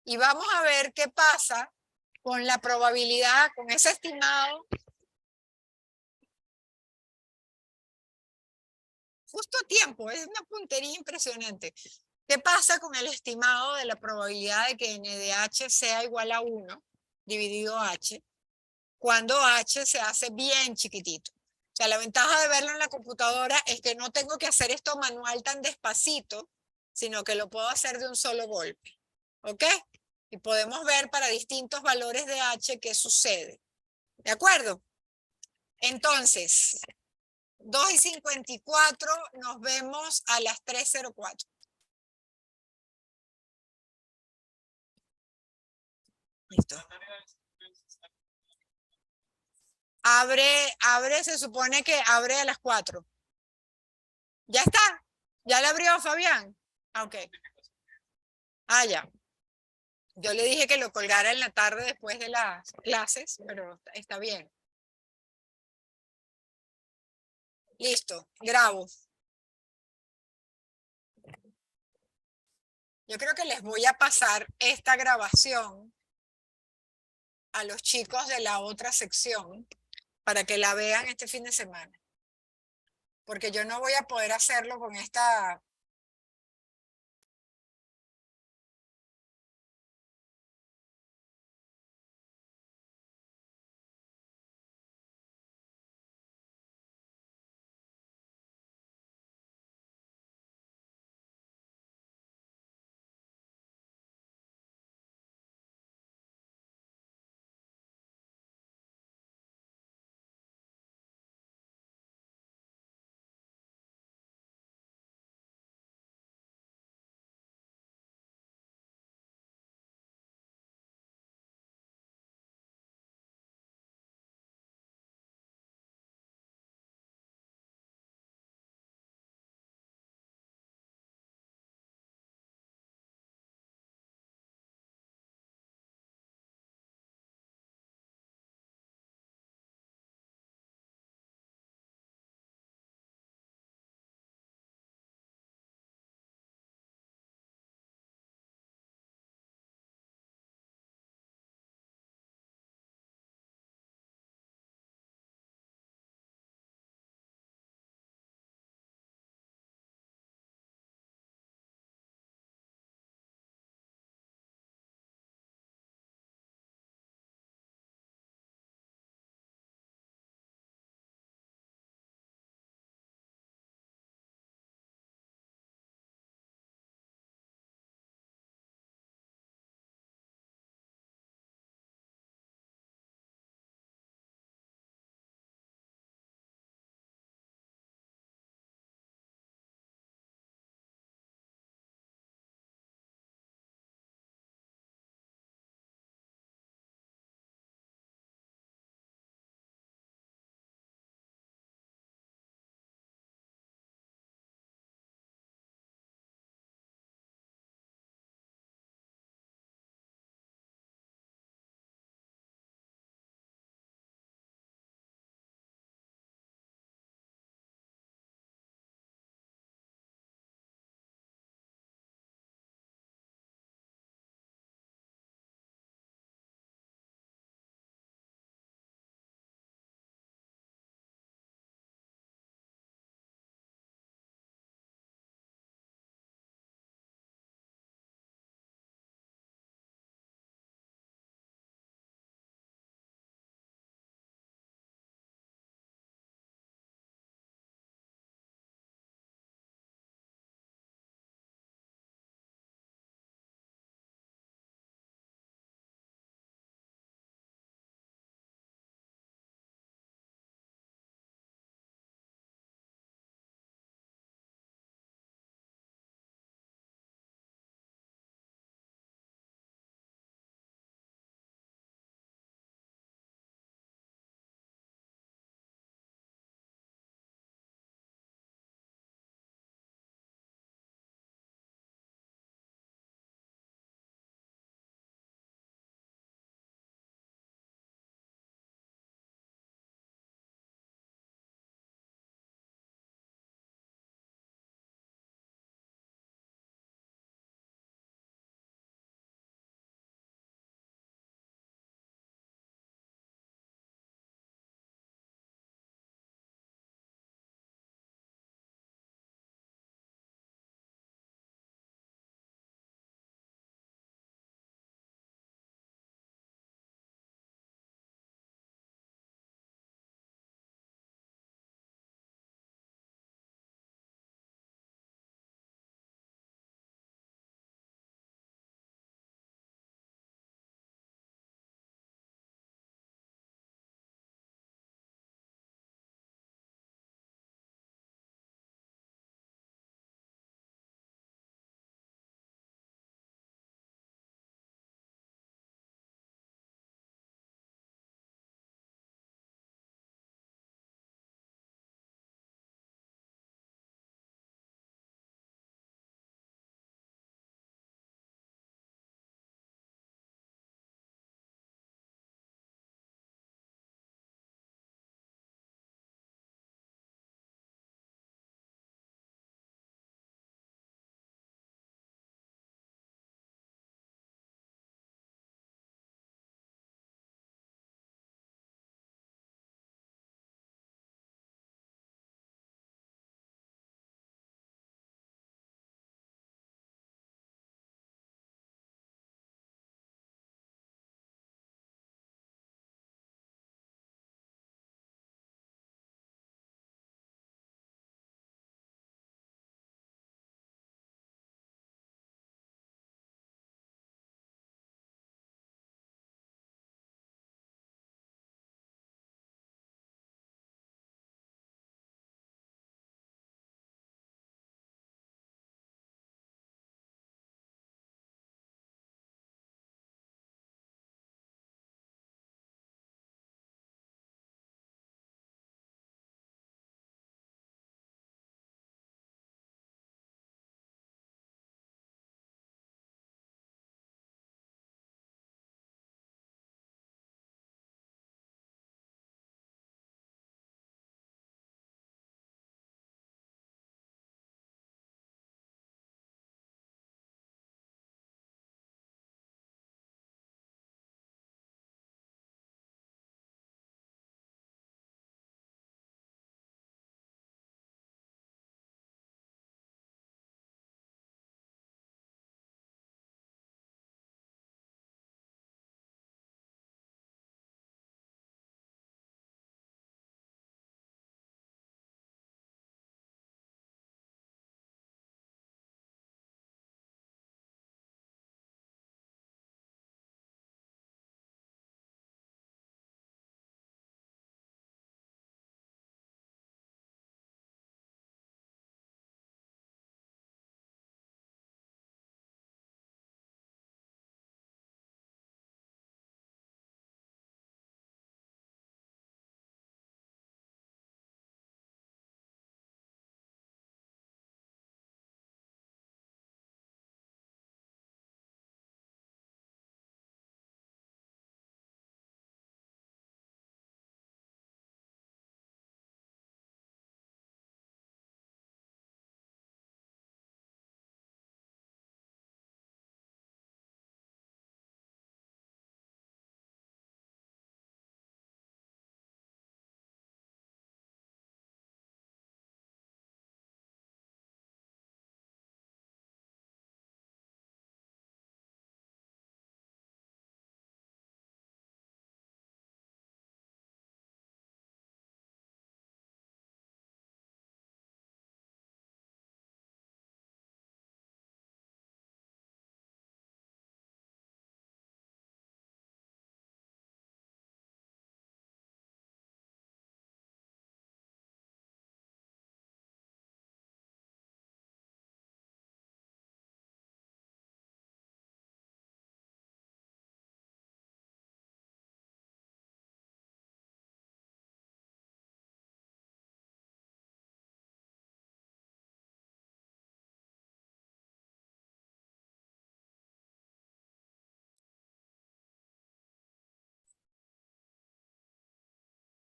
Y vamos a ver qué pasa con la probabilidad, con ese estimado. Justo a tiempo, es una puntería impresionante. ¿Qué pasa con el estimado de la probabilidad de que n de h sea igual a 1 dividido h cuando h se hace bien chiquitito? O sea, la ventaja de verlo en la computadora es que no tengo que hacer esto manual tan despacito, sino que lo puedo hacer de un solo golpe. ¿Ok? Y podemos ver para distintos valores de h qué sucede. ¿De acuerdo? Entonces, 2:54, nos vemos a las 3:04. Listo. Abre, se supone que abre a las 4. ¿Ya está? ¿Ya le abrió Fabián? Ah, ok. Ah, ya. Yo le dije que lo colgara en la tarde después de las clases, pero está bien. Listo, grabo. Yo creo que les voy a pasar esta grabación a los chicos de la otra sección para que la vean este fin de semana. Porque yo no voy a poder hacerlo con esta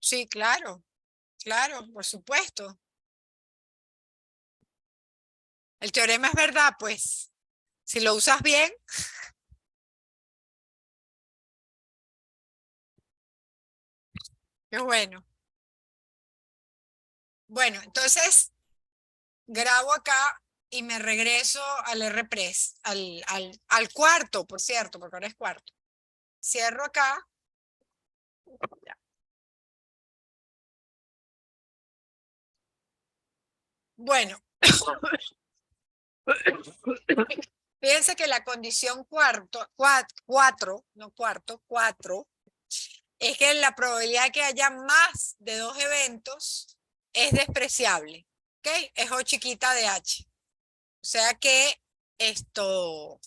Sí, claro, claro, por supuesto. El teorema es verdad, pues, si lo usas bien, es bueno. Bueno, entonces grabo acá y me regreso al RPress, al cuarto, por cierto, porque ahora es cuarto. Cierro acá. Bueno, fíjense que la condición cuatro, no cuarto, cuatro, es que la probabilidad de que haya más de dos eventos es despreciable. ¿Ok? Es O chiquita de H. O sea que esto,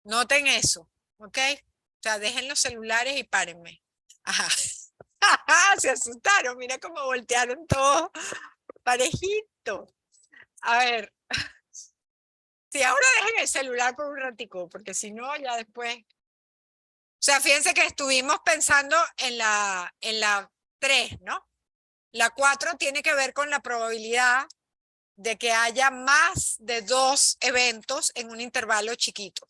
noten eso. ¿Ok? O sea, dejen los celulares y párenme. Ajá. Se asustaron, mira cómo voltearon todos parejito. A ver, si ahora dejen el celular por un ratico, porque si no, ya después. O sea, fíjense que estuvimos pensando en la 3, ¿no? La 4 tiene que ver con la probabilidad de que haya más de dos eventos en un intervalo chiquito.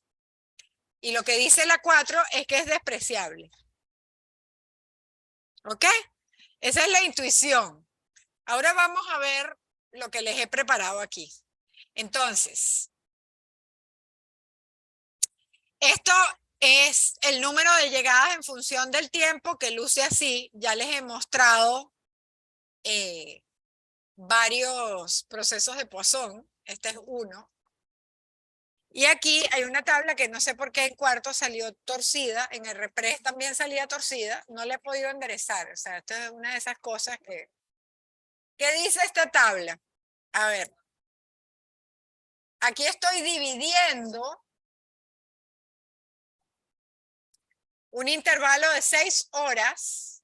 Y lo que dice la 4 es que es despreciable. ¿Ok? Esa es la intuición. Ahora vamos a ver lo que les he preparado aquí. Entonces, esto es el número de llegadas en función del tiempo que luce así. Ya les he mostrado varios procesos de Poisson. Este es uno. Y aquí hay una tabla que no sé por qué en cuarto salió torcida, en el RPress también salía torcida, no le he podido enderezar. O sea, esto es una de esas cosas que... ¿Qué dice esta tabla? A ver, aquí estoy dividiendo un intervalo de 6 horas.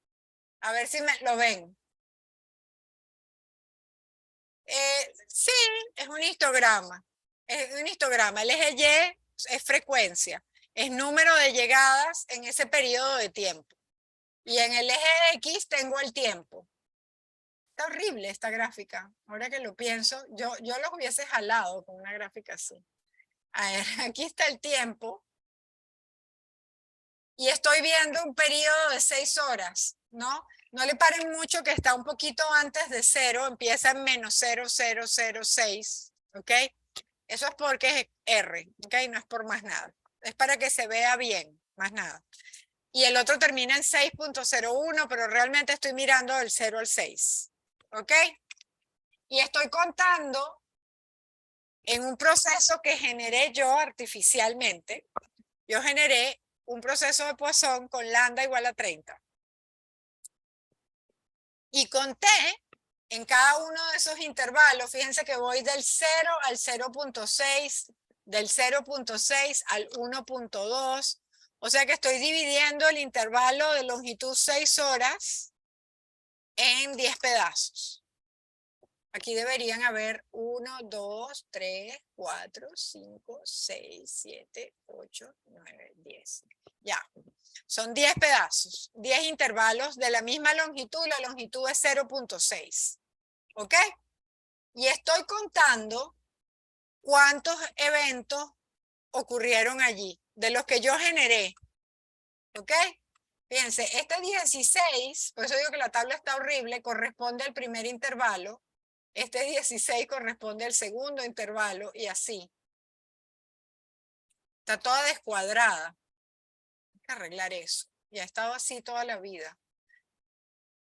A ver si me lo ven. Sí, es un histograma. Es un histograma. El eje Y es frecuencia. Es número de llegadas en ese periodo de tiempo. Y en el eje X tengo el tiempo. Está horrible esta gráfica. Ahora que lo pienso, yo los hubiese jalado con una gráfica así. A ver, aquí está el tiempo. Y estoy viendo un periodo de 6 horas, ¿no? No le paren mucho que está un poquito antes de 0, empieza en menos 0,0006, ¿ok? Eso es porque es R, ¿ok? No es por más nada. Es para que se vea bien, más nada. Y el otro termina en 6,01, pero realmente estoy mirando del 0 al 6, ¿ok? Y estoy contando en un proceso que generé yo artificialmente. Yo generé un proceso de Poisson con lambda igual a 30. Y conté en cada uno de esos intervalos, fíjense que voy del 0 al 0,6, del 0,6 al 1,2, o sea que estoy dividiendo el intervalo de longitud 6 horas en 10 pedazos. Aquí deberían haber 1, 2, 3, 4, 5, 6, 7, 8, 9, 10. Ya, son 10 pedazos, 10 intervalos de la misma longitud, la longitud es 0,6. ¿Ok? Y estoy contando cuántos eventos ocurrieron allí, de los que yo generé. ¿Ok? Fíjense, este 16, por eso digo que la tabla está horrible, corresponde al primer intervalo. Este 16 corresponde al segundo intervalo y así. Está toda descuadrada. Hay que arreglar eso. Ya ha estado así toda la vida.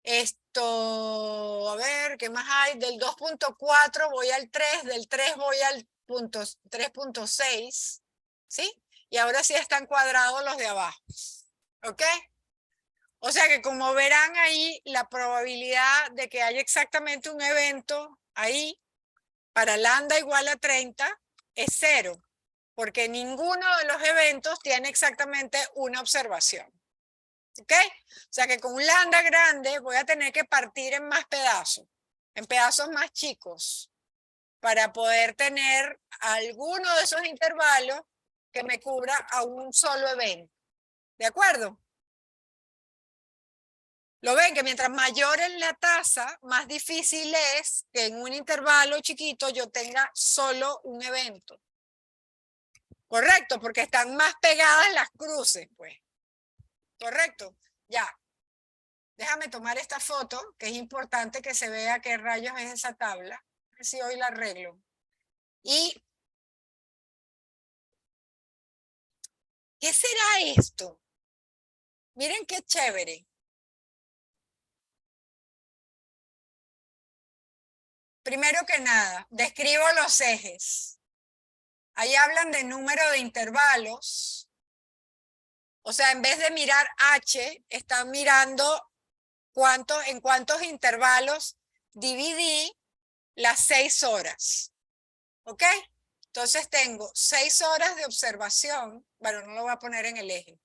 Esto, a ver, ¿qué más hay? Del 2,4 voy al 3, del 3 voy al 3,6, ¿sí? Y ahora sí están cuadrados los de abajo, ¿ok? O sea que como verán ahí, la probabilidad de que haya exactamente un evento ahí para lambda igual a 30 es 0, porque ninguno de los eventos tiene exactamente una observación. ¿Ok? O sea que con un lambda grande voy a tener que partir en más pedazos, en pedazos más chicos, para poder tener alguno de esos intervalos que me cubra a un solo evento. ¿De acuerdo? Lo ven que mientras mayor es la tasa, más difícil es que en un intervalo chiquito yo tenga solo un evento. Correcto, porque están más pegadas las cruces, pues. Correcto, ya. Déjame tomar esta foto, que es importante que se vea qué rayos es esa tabla. A ver si hoy la arreglo. ¿Y qué será esto? Miren qué chévere. Primero que nada, describo los ejes. Ahí hablan de número de intervalos. O sea, en vez de mirar H, están mirando en cuántos intervalos dividí las 6 horas. ¿Ok? Entonces tengo 6 horas de observación. Bueno, no lo voy a poner en el eje.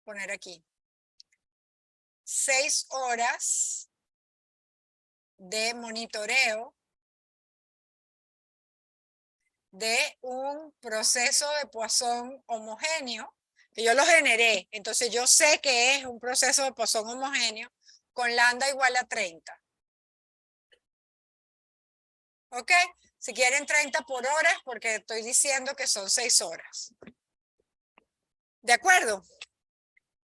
Poner aquí. 6 horas de monitoreo de un proceso de Poisson homogéneo, que yo lo generé. Entonces yo sé que es un proceso de Poisson homogéneo con lambda igual a 30. ¿Ok? Si quieren 30 por hora, porque estoy diciendo que son 6 horas. ¿De acuerdo?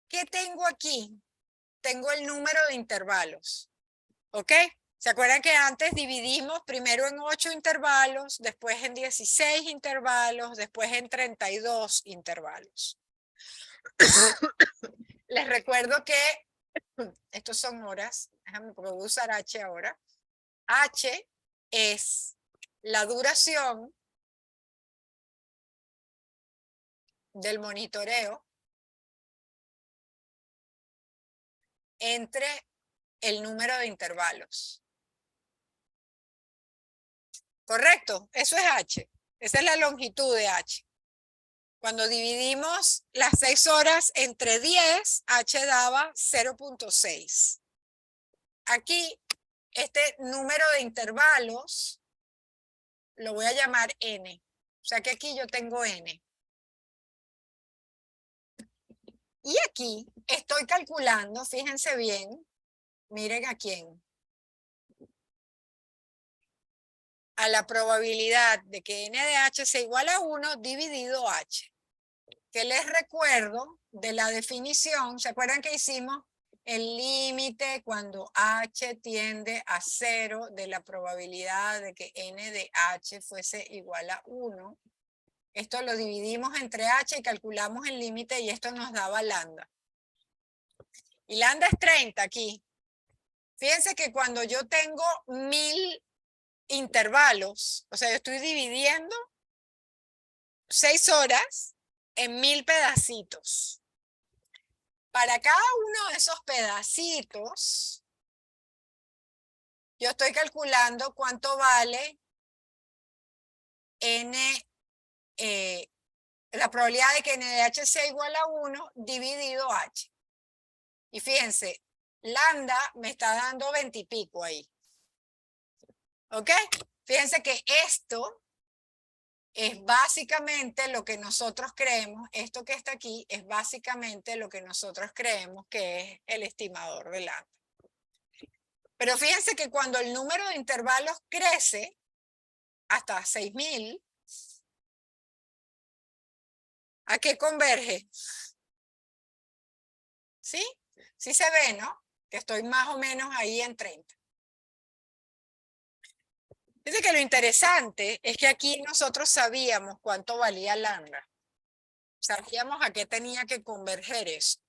¿Qué tengo aquí? Tengo el número de intervalos. ¿Ok? ¿Se acuerdan que antes dividimos primero en 8 intervalos, después en 16 intervalos, después en 32 intervalos? Les recuerdo que estos son horas. Déjame, porque voy a usar H ahora. H es la duración del monitoreo entre el número de intervalos. ¿Correcto? Eso es H. Esa es la longitud de H. Cuando dividimos las 6 horas entre 10, H daba 0.6. Aquí, este número de intervalos lo voy a llamar N. O sea que aquí yo tengo N. Y aquí estoy calculando, fíjense bien, miren a quién. A la probabilidad de que N de H sea igual a 1 dividido H. Que les recuerdo de la definición, ¿se acuerdan que hicimos el límite cuando H tiende a 0 de la probabilidad de que N de H fuese igual a 1? Esto lo dividimos entre H y calculamos el límite y esto nos daba lambda. Y lambda es 30 aquí. Fíjense que cuando yo tengo 1000 intervalos, o sea, yo estoy dividiendo 6 horas en 1000 pedacitos. Para cada uno de esos pedacitos, yo estoy calculando cuánto vale N, la probabilidad de que N de H sea igual a 1 dividido H. Y fíjense, lambda me está dando 20 y pico ahí. ¿Ok? Fíjense que esto es básicamente lo que nosotros creemos, esto que está aquí es básicamente lo que nosotros creemos que es el estimador de lambda. Pero fíjense que cuando el número de intervalos crece hasta 6000, ¿a qué converge? ¿Sí? Sí se ve, ¿no? Que estoy más o menos ahí en 30. Fíjense que lo interesante es que aquí nosotros sabíamos cuánto valía lambda. Sabíamos a qué tenía que converger eso.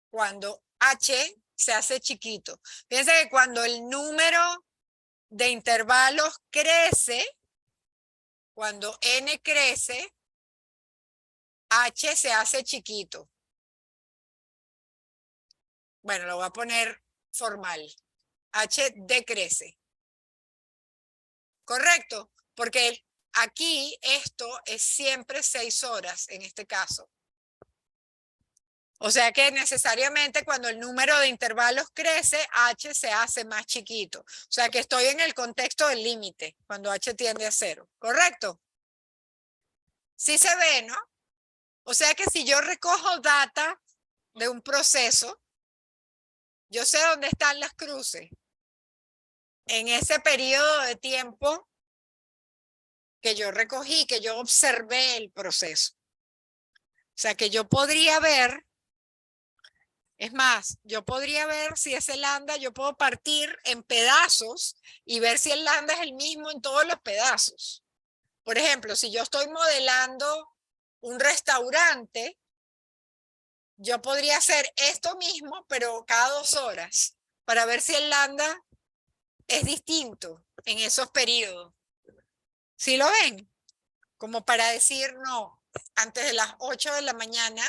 Cuando H se hace chiquito. Fíjense que cuando el número de intervalos crece, cuando N crece, H se hace chiquito. Bueno, lo voy a poner formal. H decrece. ¿Correcto? Porque aquí esto es siempre 6 horas en este caso. O sea que necesariamente cuando el número de intervalos crece, H se hace más chiquito. O sea que estoy en el contexto del límite, cuando H tiende a 0. ¿Correcto? Sí se ve, ¿no? O sea que si yo recojo data de un proceso, yo sé dónde están las cruces. En ese periodo de tiempo que yo recogí, que yo observé el proceso. O sea, que yo podría ver, es más, yo podría ver si ese lambda, yo puedo partir en pedazos y ver si el lambda es el mismo en todos los pedazos. Por ejemplo, si yo estoy modelando un restaurante, yo podría hacer esto mismo, pero cada 2 horas, para ver si el lambda es distinto en esos periodos. ¿Sí lo ven? Como para decir, no, antes de las 8 de la mañana,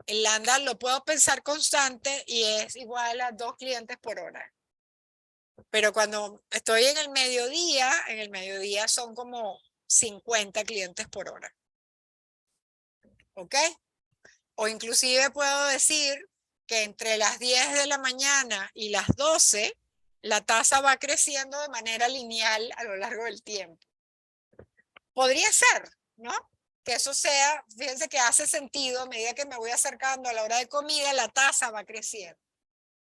el lambda lo puedo pensar constante y es igual a 2 clientes por hora. Pero cuando estoy en el mediodía son como 50 clientes por hora. ¿Ok? O inclusive puedo decir que entre las 10 de la mañana y las 12, la tasa va creciendo de manera lineal a lo largo del tiempo. Podría ser, ¿no? Que eso sea, fíjense que hace sentido, a medida que me voy acercando a la hora de comida, la tasa va creciendo.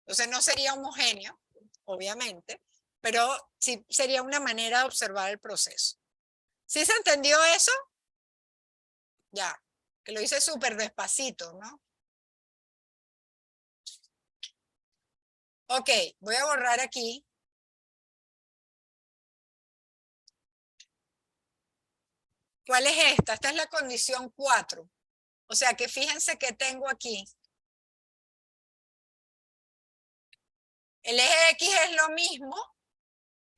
Entonces no sería homogéneo, obviamente, pero sí sería una manera de observar el proceso. ¿Sí se entendió eso? Ya, que lo hice súper despacito, ¿no? Ok, voy a borrar aquí. ¿Cuál es esta? Esta es la condición 4. O sea que fíjense que tengo aquí. El eje X es lo mismo.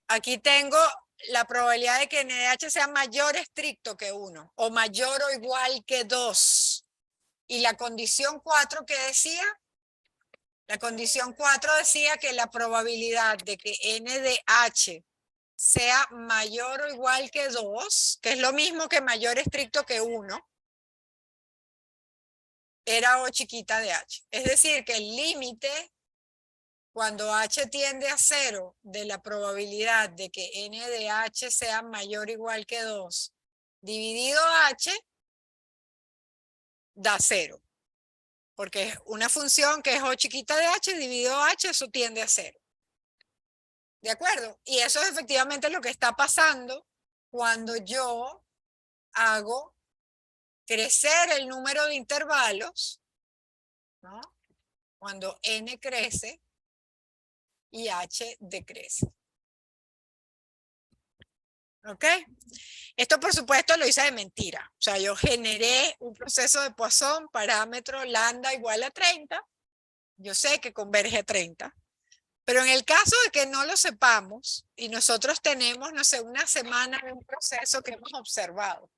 Aquí tengo la probabilidad de que NDH sea mayor estricto que 1 o mayor o igual que 2. Y la condición 4 que decía, la condición 4 decía que la probabilidad de que NDH sea mayor o igual que 2, que es lo mismo que mayor estricto que 1, era O chiquita de H. Es decir, que el límite, cuando H tiende a 0, de la probabilidad de que N de H sea mayor o igual que 2, dividido H, da 0. Porque es una función que es O chiquita de H, dividido H, eso tiende a 0. ¿De acuerdo? Y eso es efectivamente lo que está pasando cuando yo hago crecer el número de intervalos, ¿no? Cuando N crece y H decrece. ¿Ok? Esto, por supuesto, lo hice de mentira. O sea, yo generé un proceso de Poisson, parámetro lambda igual a 30. Yo sé que converge a 30. Pero en el caso de que no lo sepamos y nosotros tenemos, no sé, una semana de un proceso que hemos observado,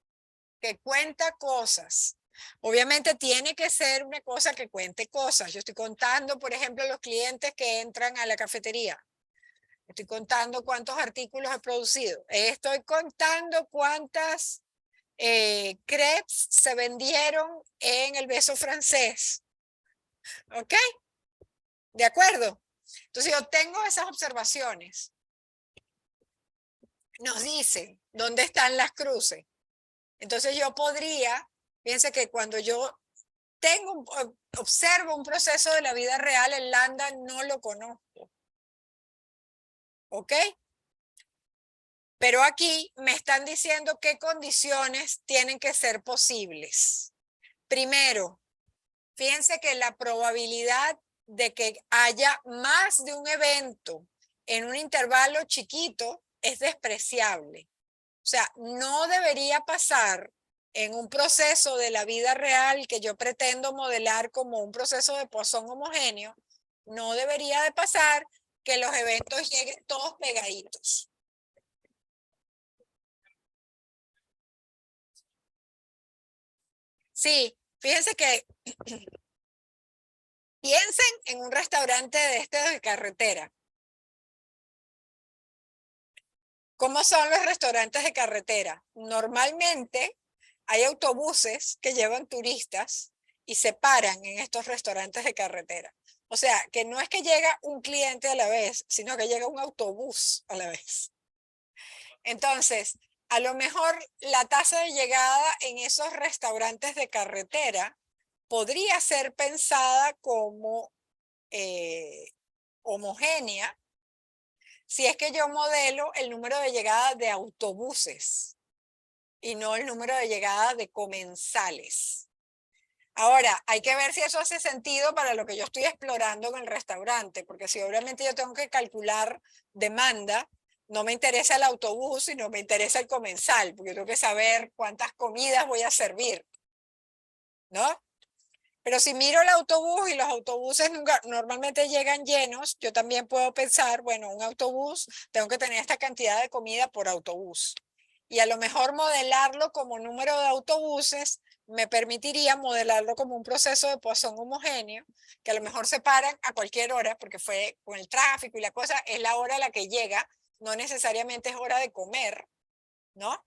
que cuenta cosas. Obviamente tiene que ser una cosa que cuente cosas. Yo estoy contando, por ejemplo, los clientes que entran a la cafetería. Estoy contando cuántos artículos he producido. Estoy contando cuántas crepes se vendieron en el beso francés. ¿Ok? ¿De acuerdo? Entonces yo tengo esas observaciones. Nos dicen dónde están las cruces. Entonces yo podría, fíjense que cuando yo observo un proceso de la vida real, el lambda no lo conozco. ¿Ok? Pero aquí me están diciendo qué condiciones tienen que ser posibles. Primero, fíjense que la probabilidad de que haya más de un evento en un intervalo chiquito es despreciable. O sea, no debería pasar en un proceso de la vida real que yo pretendo modelar como un proceso de Poisson homogéneo, no debería de pasar que los eventos lleguen todos pegaditos. Sí, fíjense que piensen en un restaurante de carretera. ¿Cómo son los restaurantes de carretera? Normalmente hay autobuses que llevan turistas y se paran en estos restaurantes de carretera. O sea, que no es que llega un cliente a la vez, sino que llega un autobús a la vez. Entonces, a lo mejor la tasa de llegada en esos restaurantes de carretera podría ser pensada como homogénea si es que yo modelo el número de llegadas de autobuses y no el número de llegadas de comensales. Ahora, hay que ver si eso hace sentido para lo que yo estoy explorando en el restaurante, porque si obviamente yo tengo que calcular demanda, no me interesa el autobús y no me interesa el comensal, porque yo tengo que saber cuántas comidas voy a servir, ¿no? Pero si miro el autobús y los autobuses normalmente llegan llenos, yo también puedo pensar, bueno, un autobús, tengo que tener esta cantidad de comida por autobús. Y a lo mejor modelarlo como número de autobuses me permitiría modelarlo como un proceso de Poisson homogéneo, que a lo mejor se paran a cualquier hora, porque fue con el tráfico y la cosa, es la hora a la que llega, no necesariamente es hora de comer, ¿no?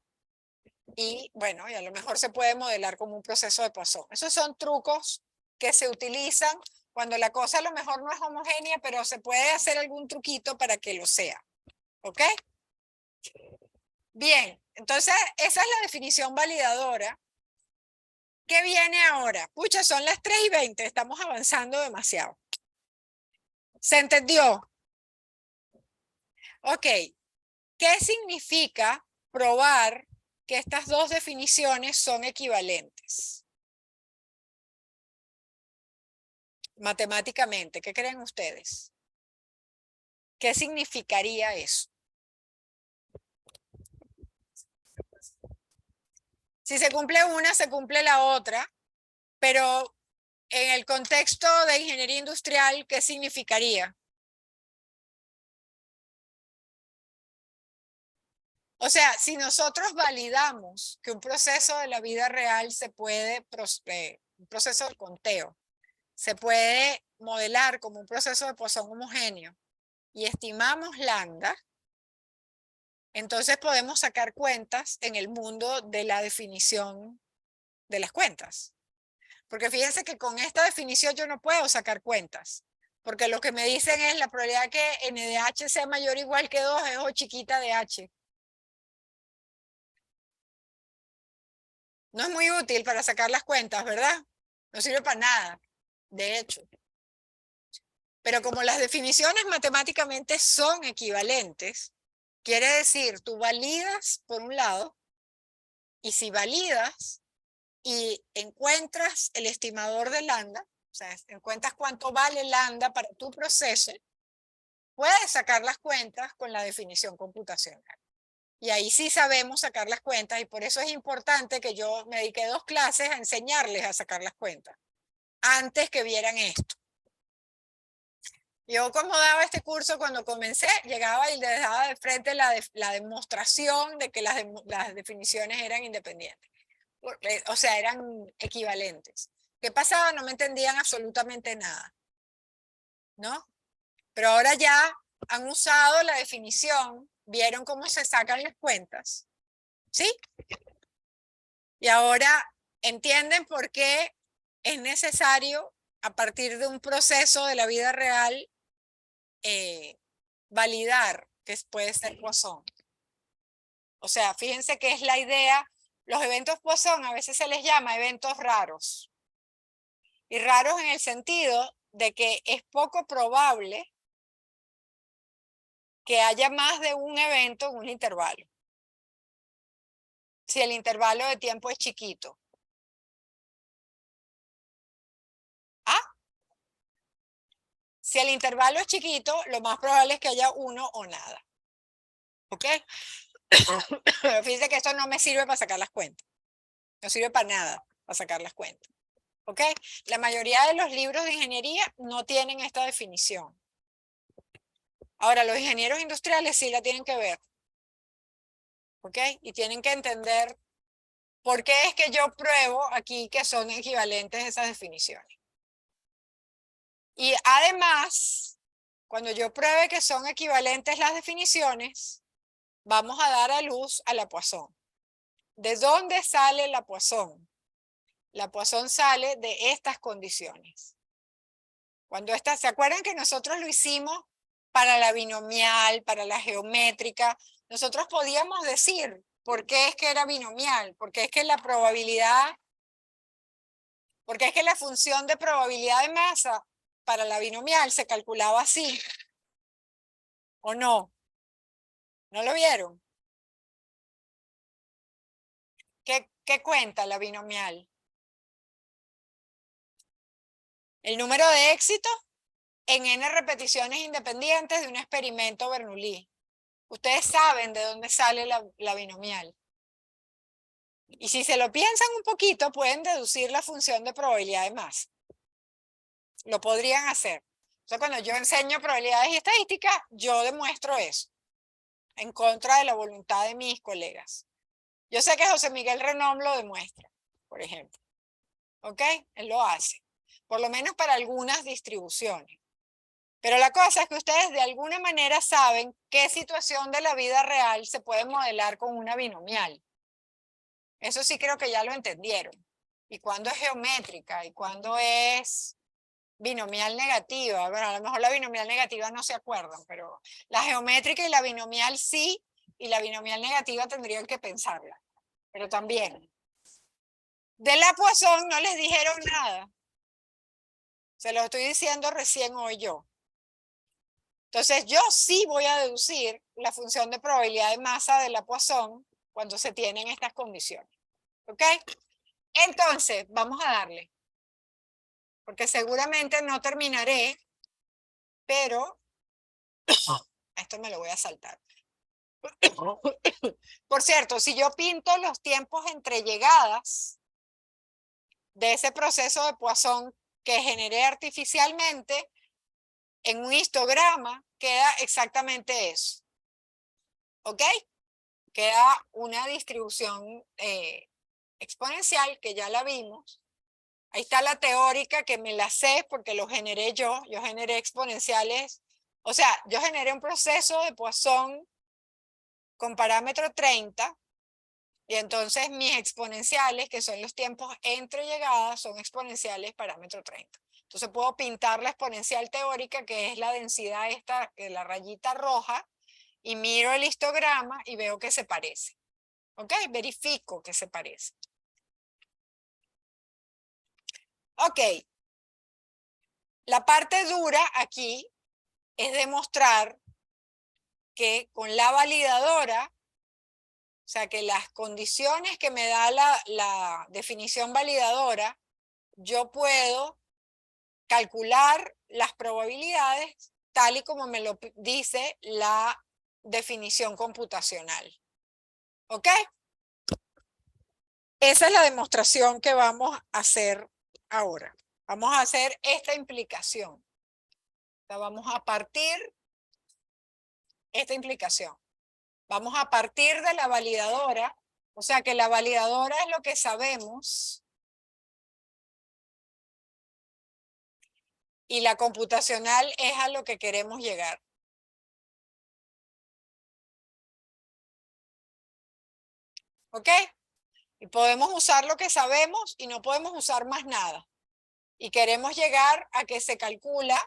Y bueno, y a lo mejor se puede modelar como un proceso de Poisson. Esos son trucos que se utilizan cuando la cosa a lo mejor no es homogénea, pero se puede hacer algún truquito para que lo sea. ¿Ok? Bien, entonces esa es la definición validadora. ¿Qué viene ahora? Pucha, son las 3:20, estamos avanzando demasiado. ¿Se entendió? Ok, ¿qué significa probar que estas dos definiciones son equivalentes? Matemáticamente, ¿qué creen ustedes? ¿Qué significaría eso? Si se cumple una, se cumple la otra, pero en el contexto de ingeniería industrial, ¿qué significaría? O sea, si nosotros validamos que un proceso de la vida real se puede, un proceso de conteo, se puede modelar como un proceso de Poisson homogéneo y estimamos lambda, entonces podemos sacar cuentas en el mundo de la definición de las cuentas. Porque fíjense que con esta definición yo no puedo sacar cuentas, porque lo que me dicen es la probabilidad que n de h sea mayor o igual que 2 es O chiquita de h. No es muy útil para sacar las cuentas, ¿verdad? No sirve para nada, de hecho. Pero como las definiciones matemáticamente son equivalentes, quiere decir, tú validas por un lado, y si validas y encuentras el estimador de lambda, o sea, encuentras cuánto vale lambda para tu proceso, puedes sacar las cuentas con la definición computacional. Y ahí sí sabemos sacar las cuentas y por eso es importante que yo me dediqué 2 clases a enseñarles a sacar las cuentas, antes que vieran esto. Yo como daba este curso cuando comencé, llegaba y les daba de frente la demostración de que las definiciones eran independientes. O sea, eran equivalentes. ¿Qué pasaba? No me entendían absolutamente nada, ¿no? Pero ahora ya han usado la definición, vieron cómo se sacan las cuentas, ¿sí? Y ahora entienden por qué es necesario, a partir de un proceso de la vida real, validar que puede ser Poisson. O sea, fíjense que es la idea, los eventos Poisson a veces se les llama eventos raros. Y raros en el sentido de que es poco probable que haya más de un evento en un intervalo. Si el intervalo de tiempo es chiquito. ¿Ah? Si el intervalo es chiquito, lo más probable es que haya uno o nada. ¿Ok? Fíjense que esto no me sirve para sacar las cuentas. No sirve para nada para sacar las cuentas. ¿Ok? La mayoría de los libros de ingeniería no tienen esta definición. Ahora, los ingenieros industriales sí la tienen que ver. ¿Ok? Y tienen que entender por qué es que yo pruebo aquí que son equivalentes esas definiciones. Y además, cuando yo pruebe que son equivalentes las definiciones, vamos a dar a luz a la Poisson. ¿De dónde sale la Poisson? La Poisson sale de estas condiciones. Cuando ¿se acuerdan que nosotros lo hicimos para la binomial, para la geométrica? Nosotros podíamos decir por qué es que era binomial, porque es que la probabilidad, porque es que la función de probabilidad de masa para la binomial se calculaba así. ¿O no? ¿No lo vieron? ¿Qué cuenta la binomial? El número de éxitos en n repeticiones independientes de un experimento Bernoulli. Ustedes saben de dónde sale la binomial. Y si se lo piensan un poquito, pueden deducir la función de probabilidad de masa. Lo podrían hacer. Entonces, cuando yo enseño probabilidades y estadísticas, yo demuestro eso, en contra de la voluntad de mis colegas. Yo sé que José Miguel Renom lo demuestra, por ejemplo. ¿Ok? Él lo hace. Por lo menos para algunas distribuciones. Pero la cosa es que ustedes de alguna manera saben qué situación de la vida real se puede modelar con una binomial. Eso sí creo que ya lo entendieron. Y cuándo es geométrica y cuándo es binomial negativa. Bueno, a lo mejor la binomial negativa no se acuerdan, pero la geométrica y la binomial sí, y la binomial negativa tendrían que pensarla. Pero también. De la Poisson no les dijeron nada. Se lo estoy diciendo recién hoy yo. Entonces, yo sí voy a deducir la función de probabilidad de masa de la Poisson cuando se tienen estas condiciones. ¿Ok? Entonces, vamos a darle. Porque seguramente no terminaré, pero esto me lo voy a saltar. Por cierto, si yo pinto los tiempos entre llegadas de ese proceso de Poisson que generé artificialmente, en un histograma queda exactamente eso. ¿Ok? Queda una distribución exponencial que ya la vimos. Ahí está la teórica que me la sé porque lo generé yo. Yo generé exponenciales. O sea, yo generé un proceso de Poisson con parámetro 30 y entonces mis exponenciales, que son los tiempos entre llegadas, son exponenciales parámetro 30. Entonces puedo pintar la exponencial teórica, que es la densidad esta, la rayita roja, y miro el histograma y veo que se parece. ¿Ok? Verifico que se parece. Ok. La parte dura aquí es demostrar que con la validadora, o sea, que las condiciones que me da la definición validadora, yo puedo calcular las probabilidades tal y como me lo dice la definición computacional. ¿Ok? Esa es la demostración que vamos a hacer ahora. Vamos a hacer esta implicación. O sea, vamos a partir esta implicación. Vamos a partir de la validadora, o sea que la validadora es lo que sabemos y la computacional es a lo que queremos llegar. ¿Ok? Y podemos usar lo que sabemos y no podemos usar más nada. Y queremos llegar a que se calcula,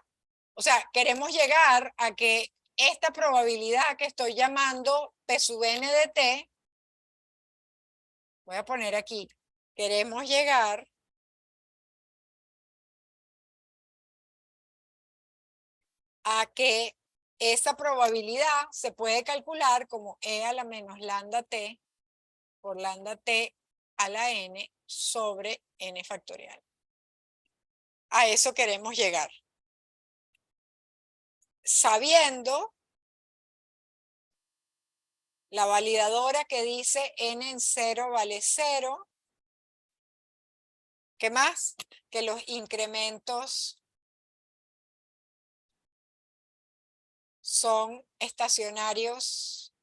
o sea, queremos llegar a que esta probabilidad que estoy llamando P sub n de t, voy a poner aquí, queremos llegar a que esa probabilidad se puede calcular como e a la menos lambda t por lambda t a la n sobre n factorial. A eso queremos llegar. Sabiendo la validadora que dice n en 0 vale 0. ¿Qué más? Que los incrementos son estacionarios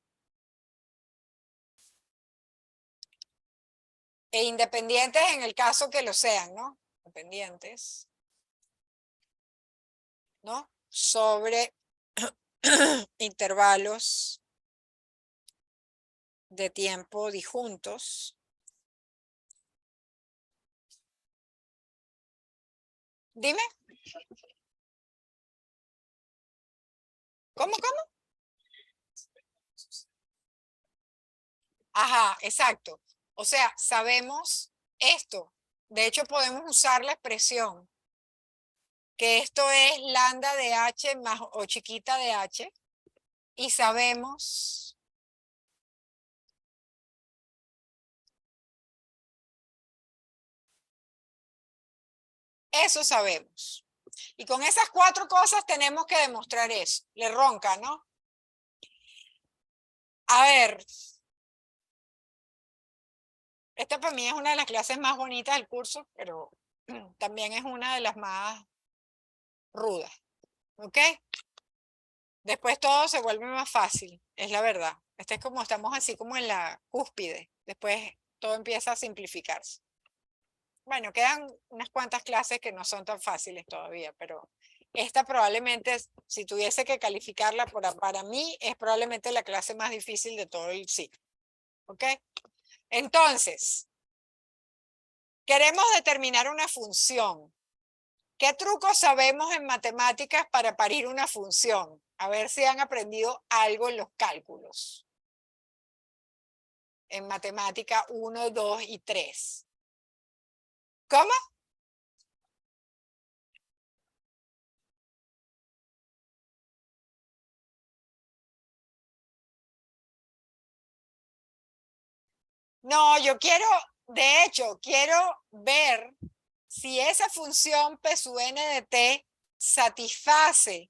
e independientes en el caso que lo sean, ¿no? Dependientes, ¿no? Sobre intervalos de tiempo disjuntos. Dime. ¿Cómo? Ajá, exacto. O sea, sabemos esto. De hecho, podemos usar la expresión que esto es lambda de h más o chiquita de h, y sabemos eso sabemos. Y con esas 4 cosas tenemos que demostrar eso. Le ronca, ¿no? A ver, esta para mí es una de las clases más bonitas del curso, pero también es una de las más rudas, ¿ok? Después todo se vuelve más fácil, es la verdad. Este es como, estamos así como en la cúspide. Después todo empieza a simplificarse. Bueno, quedan unas cuantas clases que no son tan fáciles todavía, pero esta probablemente, si tuviese que calificarla para mí, es probablemente la clase más difícil de todo el ciclo. ¿Ok? Entonces, queremos determinar una función. ¿Qué trucos sabemos en matemáticas para parir una función? A ver si han aprendido algo en los cálculos. En matemática 1, 2 y 3. ¿Cómo? No, yo quiero, de hecho, quiero ver si esa función P sub n de t satisface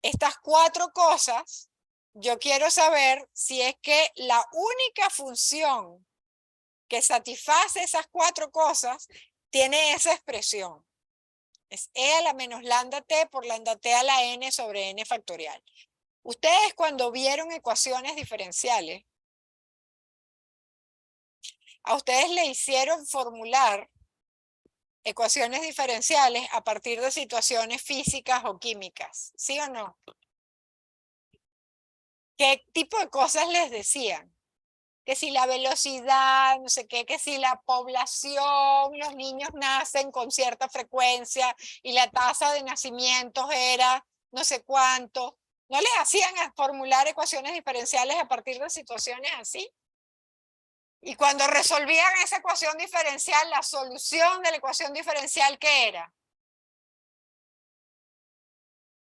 estas 4 cosas. Yo quiero saber si es que la única función que satisface esas 4 cosas tiene esa expresión. Es e a la menos lambda t por lambda t a la n sobre n factorial. Ustedes cuando vieron ecuaciones diferenciales, a ustedes le hicieron formular ecuaciones diferenciales a partir de situaciones físicas o químicas, ¿sí o no? ¿Qué tipo de cosas les decían? Que si la velocidad, no sé qué, que si la población, los niños nacen con cierta frecuencia y la tasa de nacimientos era no sé cuánto. ¿No les hacían formular ecuaciones diferenciales a partir de situaciones así? Y cuando resolvían esa ecuación diferencial, la solución de la ecuación diferencial, ¿qué era?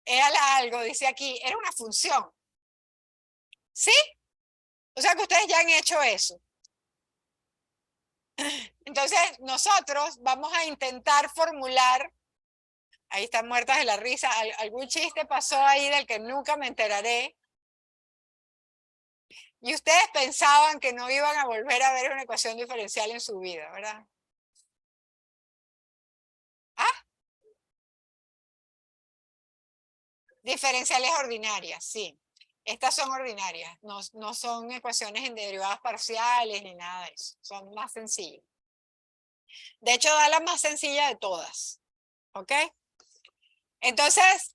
Era algo, dice aquí, era una función. ¿Sí? O sea que ustedes ya han hecho eso. Entonces, nosotros vamos a intentar formular, ahí están muertas de la risa, algún chiste pasó ahí del que nunca me enteraré, y ustedes pensaban que no iban a volver a ver una ecuación diferencial en su vida, ¿verdad? Ah, diferenciales ordinarias, sí. Estas son ordinarias, no son ecuaciones en derivadas parciales ni nada de eso, son más sencillas. De hecho, da la más sencilla de todas, ¿ok? Entonces,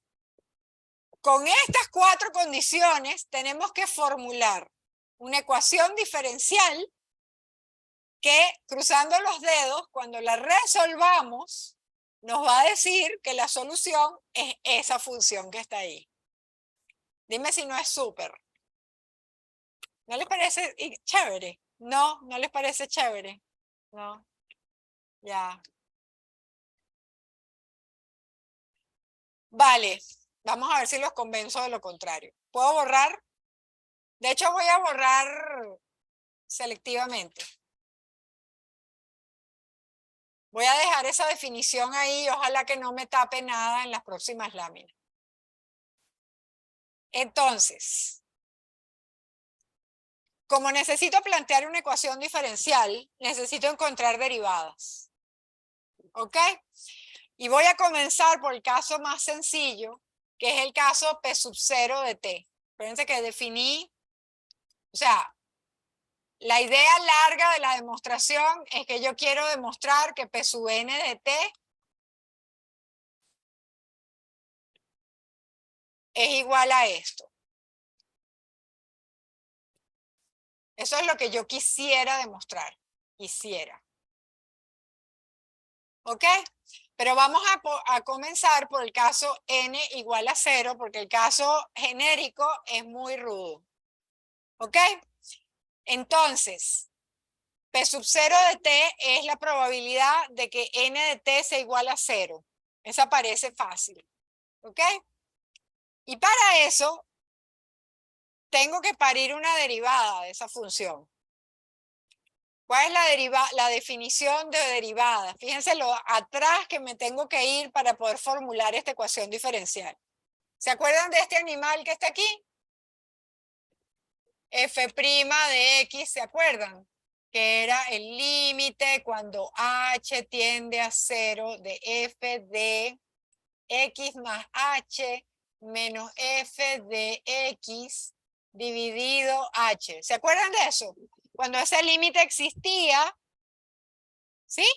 con estas 4 condiciones tenemos que formular una ecuación diferencial que, cruzando los dedos, cuando la resolvamos, nos va a decir que la solución es esa función que está ahí. Dime si no es súper. ¿No les parece chévere? No, no les parece chévere. No, ya. Vale, vamos a ver si los convenzo de lo contrario. ¿Puedo borrar? De hecho, voy a borrar selectivamente. Voy a dejar esa definición ahí, ojalá que no me tape nada en las próximas láminas. Entonces, como necesito plantear una ecuación diferencial, necesito encontrar derivadas. ¿Ok? Y voy a comenzar por el caso más sencillo, que es el caso P sub 0 de t. Fíjense que definí, o sea, la idea larga de la demostración es que yo quiero demostrar que P sub n de t es igual a esto. Eso es lo que yo quisiera demostrar. Quisiera. ¿Ok? Pero vamos a comenzar por el caso n igual a 0, porque el caso genérico es muy rudo. ¿Ok? Entonces, P sub 0 de t es la probabilidad de que n de t sea igual a 0. Esa parece fácil. ¿Ok? Y para eso, tengo que parir una derivada de esa función. ¿Cuál es la definición de derivada? Fíjense lo atrás que me tengo que ir para poder formular esta ecuación diferencial. ¿Se acuerdan de este animal que está aquí? F' de X, ¿se acuerdan? Que era el límite cuando H tiende a 0 de F de X más H menos F de X dividido H. ¿Se acuerdan de eso? Cuando ese límite existía, ¿sí?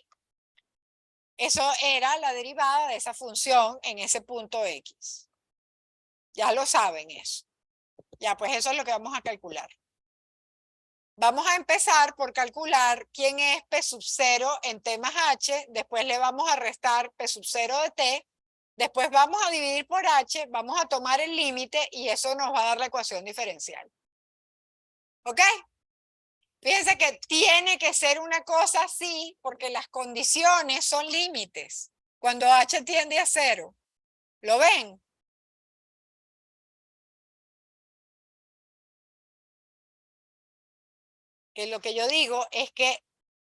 Eso era la derivada de esa función en ese punto X. Ya lo saben eso. Ya, pues eso es lo que vamos a calcular. Vamos a empezar por calcular quién es P sub 0 en T más H, después le vamos a restar P sub 0 de T, después vamos a dividir por H, vamos a tomar el límite y eso nos va a dar la ecuación diferencial. ¿Ok? Fíjense que tiene que ser una cosa así porque las condiciones son límites. Cuando H tiende a 0. ¿Lo ven? Que lo que yo digo es que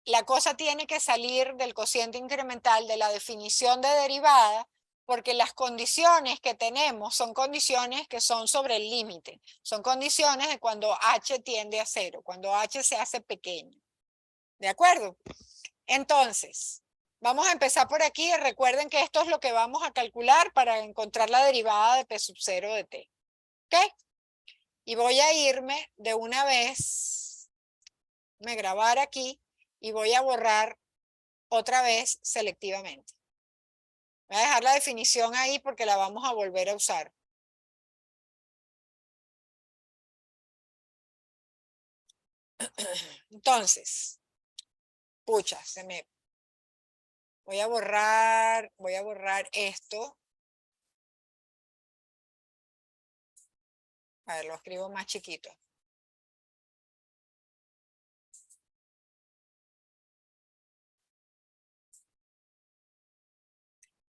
la cosa tiene que salir del cociente incremental de la definición de derivada porque las condiciones que tenemos son condiciones que son sobre el límite. Son condiciones de cuando H tiende a 0, cuando H se hace pequeño. ¿De acuerdo? Entonces, vamos a empezar por aquí. Recuerden que esto es lo que vamos a calcular para encontrar la derivada de P sub 0 de T. ¿Ok? Y voy a irme de una vez, me grabar aquí y voy a borrar otra vez selectivamente. Voy a dejar la definición ahí porque la vamos a volver a usar. Entonces, pucha, voy a borrar esto. A ver, lo escribo más chiquito.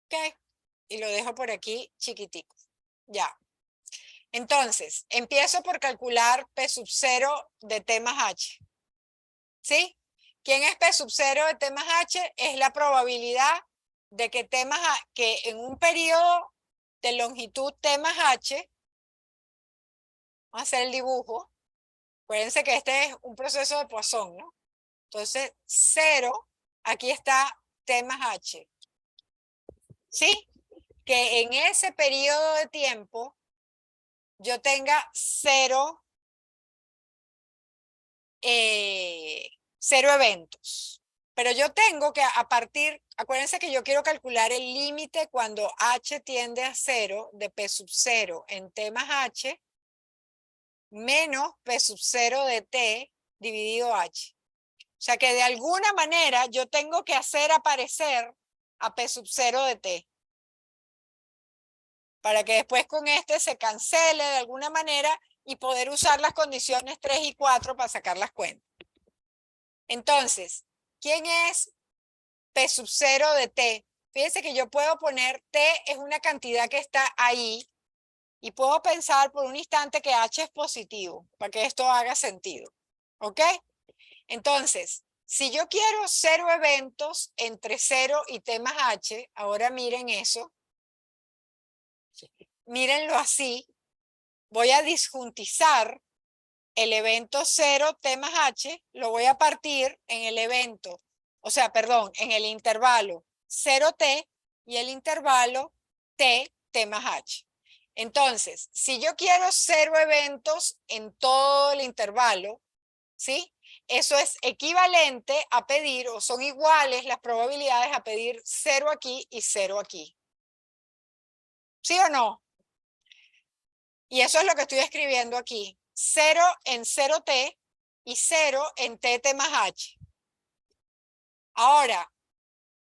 Ok, y lo dejo por aquí chiquitico. Ya. Entonces, empiezo por calcular P sub 0 de T más H. ¿Sí? ¿Quién es P sub 0 de T más H? Es la probabilidad de que que en un periodo de longitud T más H, vamos a hacer el dibujo. Acuérdense que este es un proceso de Poisson, ¿no? Entonces, 0, aquí está T más H. ¿Sí? Que en ese periodo de tiempo yo tenga 0 eventos. Pero yo tengo que acuérdense que yo quiero calcular el límite cuando H tiende a 0 de P sub 0 en T más H menos P sub 0 de T dividido H. O sea que de alguna manera yo tengo que hacer aparecer a P sub 0 de T. Para que después con este se cancele de alguna manera y poder usar las condiciones 3 y 4 para sacar las cuentas. Entonces, ¿quién es P sub 0 de T? Fíjense que yo puedo poner T es una cantidad que está ahí y puedo pensar por un instante que H es positivo para que esto haga sentido. ¿Ok? Entonces, si yo quiero 0 eventos entre 0 y T más H, ahora miren eso. Mírenlo así. Voy a disjuntizar el evento 0 T más H, lo voy a partir en el evento, en el intervalo 0T y el intervalo T más H. Entonces, si yo quiero 0 eventos en todo el intervalo, ¿sí? Eso es equivalente a pedir, o son iguales las probabilidades a pedir 0 aquí y 0 aquí. ¿Sí o no? Y eso es lo que estoy escribiendo aquí. 0 en 0T y 0 en T más H. Ahora,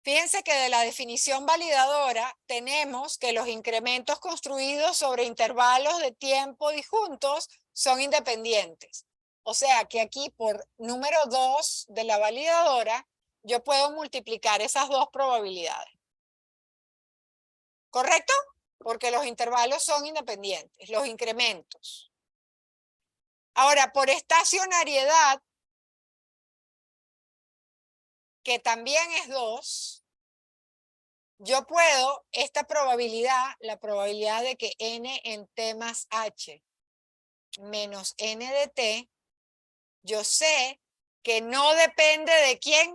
fíjense que de la definición validadora tenemos que los incrementos construidos sobre intervalos de tiempo disjuntos son independientes. O sea que aquí por número 2 de la validadora yo puedo multiplicar esas dos probabilidades. ¿Correcto? Porque los intervalos son independientes, los incrementos. Ahora, por estacionariedad, que también es 2, yo puedo, esta probabilidad, la probabilidad de que n en t más h menos n de t, yo sé que no depende de quién.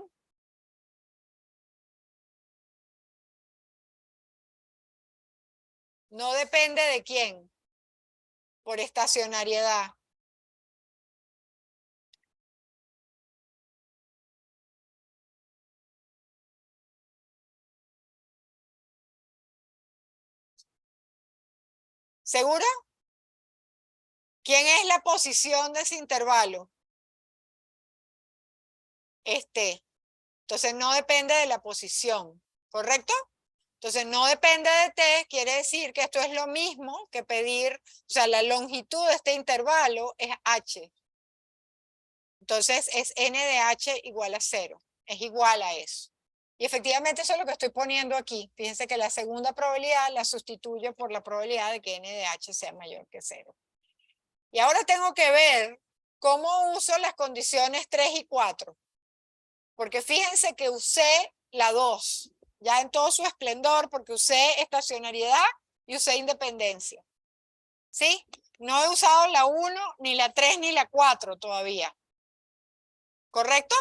No depende de quién, por estacionariedad. ¿Seguro? ¿Quién es la posición de ese intervalo? Entonces no depende de la posición, ¿correcto? Entonces no depende de t, quiere decir que esto es lo mismo que pedir, o sea, la longitud de este intervalo es h. Entonces es n de h igual a 0, es igual a eso. Y efectivamente eso es lo que estoy poniendo aquí. Fíjense que la segunda probabilidad la sustituyo por la probabilidad de que n de h sea mayor que 0. Y ahora tengo que ver cómo uso las condiciones 3 y 4. Porque fíjense que usé la 2, ya en todo su esplendor, porque usé estacionariedad y usé independencia. ¿Sí? No he usado la 1, ni la 3, ni la 4 todavía. ¿Correcto?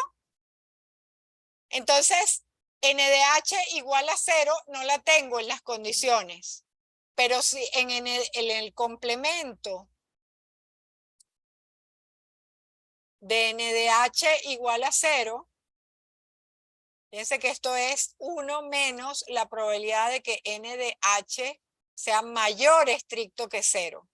Entonces, n de h igual a 0 no la tengo en las condiciones. Pero si en el complemento de n de h igual a 0, fíjense que esto es 1 menos la probabilidad de que n de h sea mayor estricto que 0.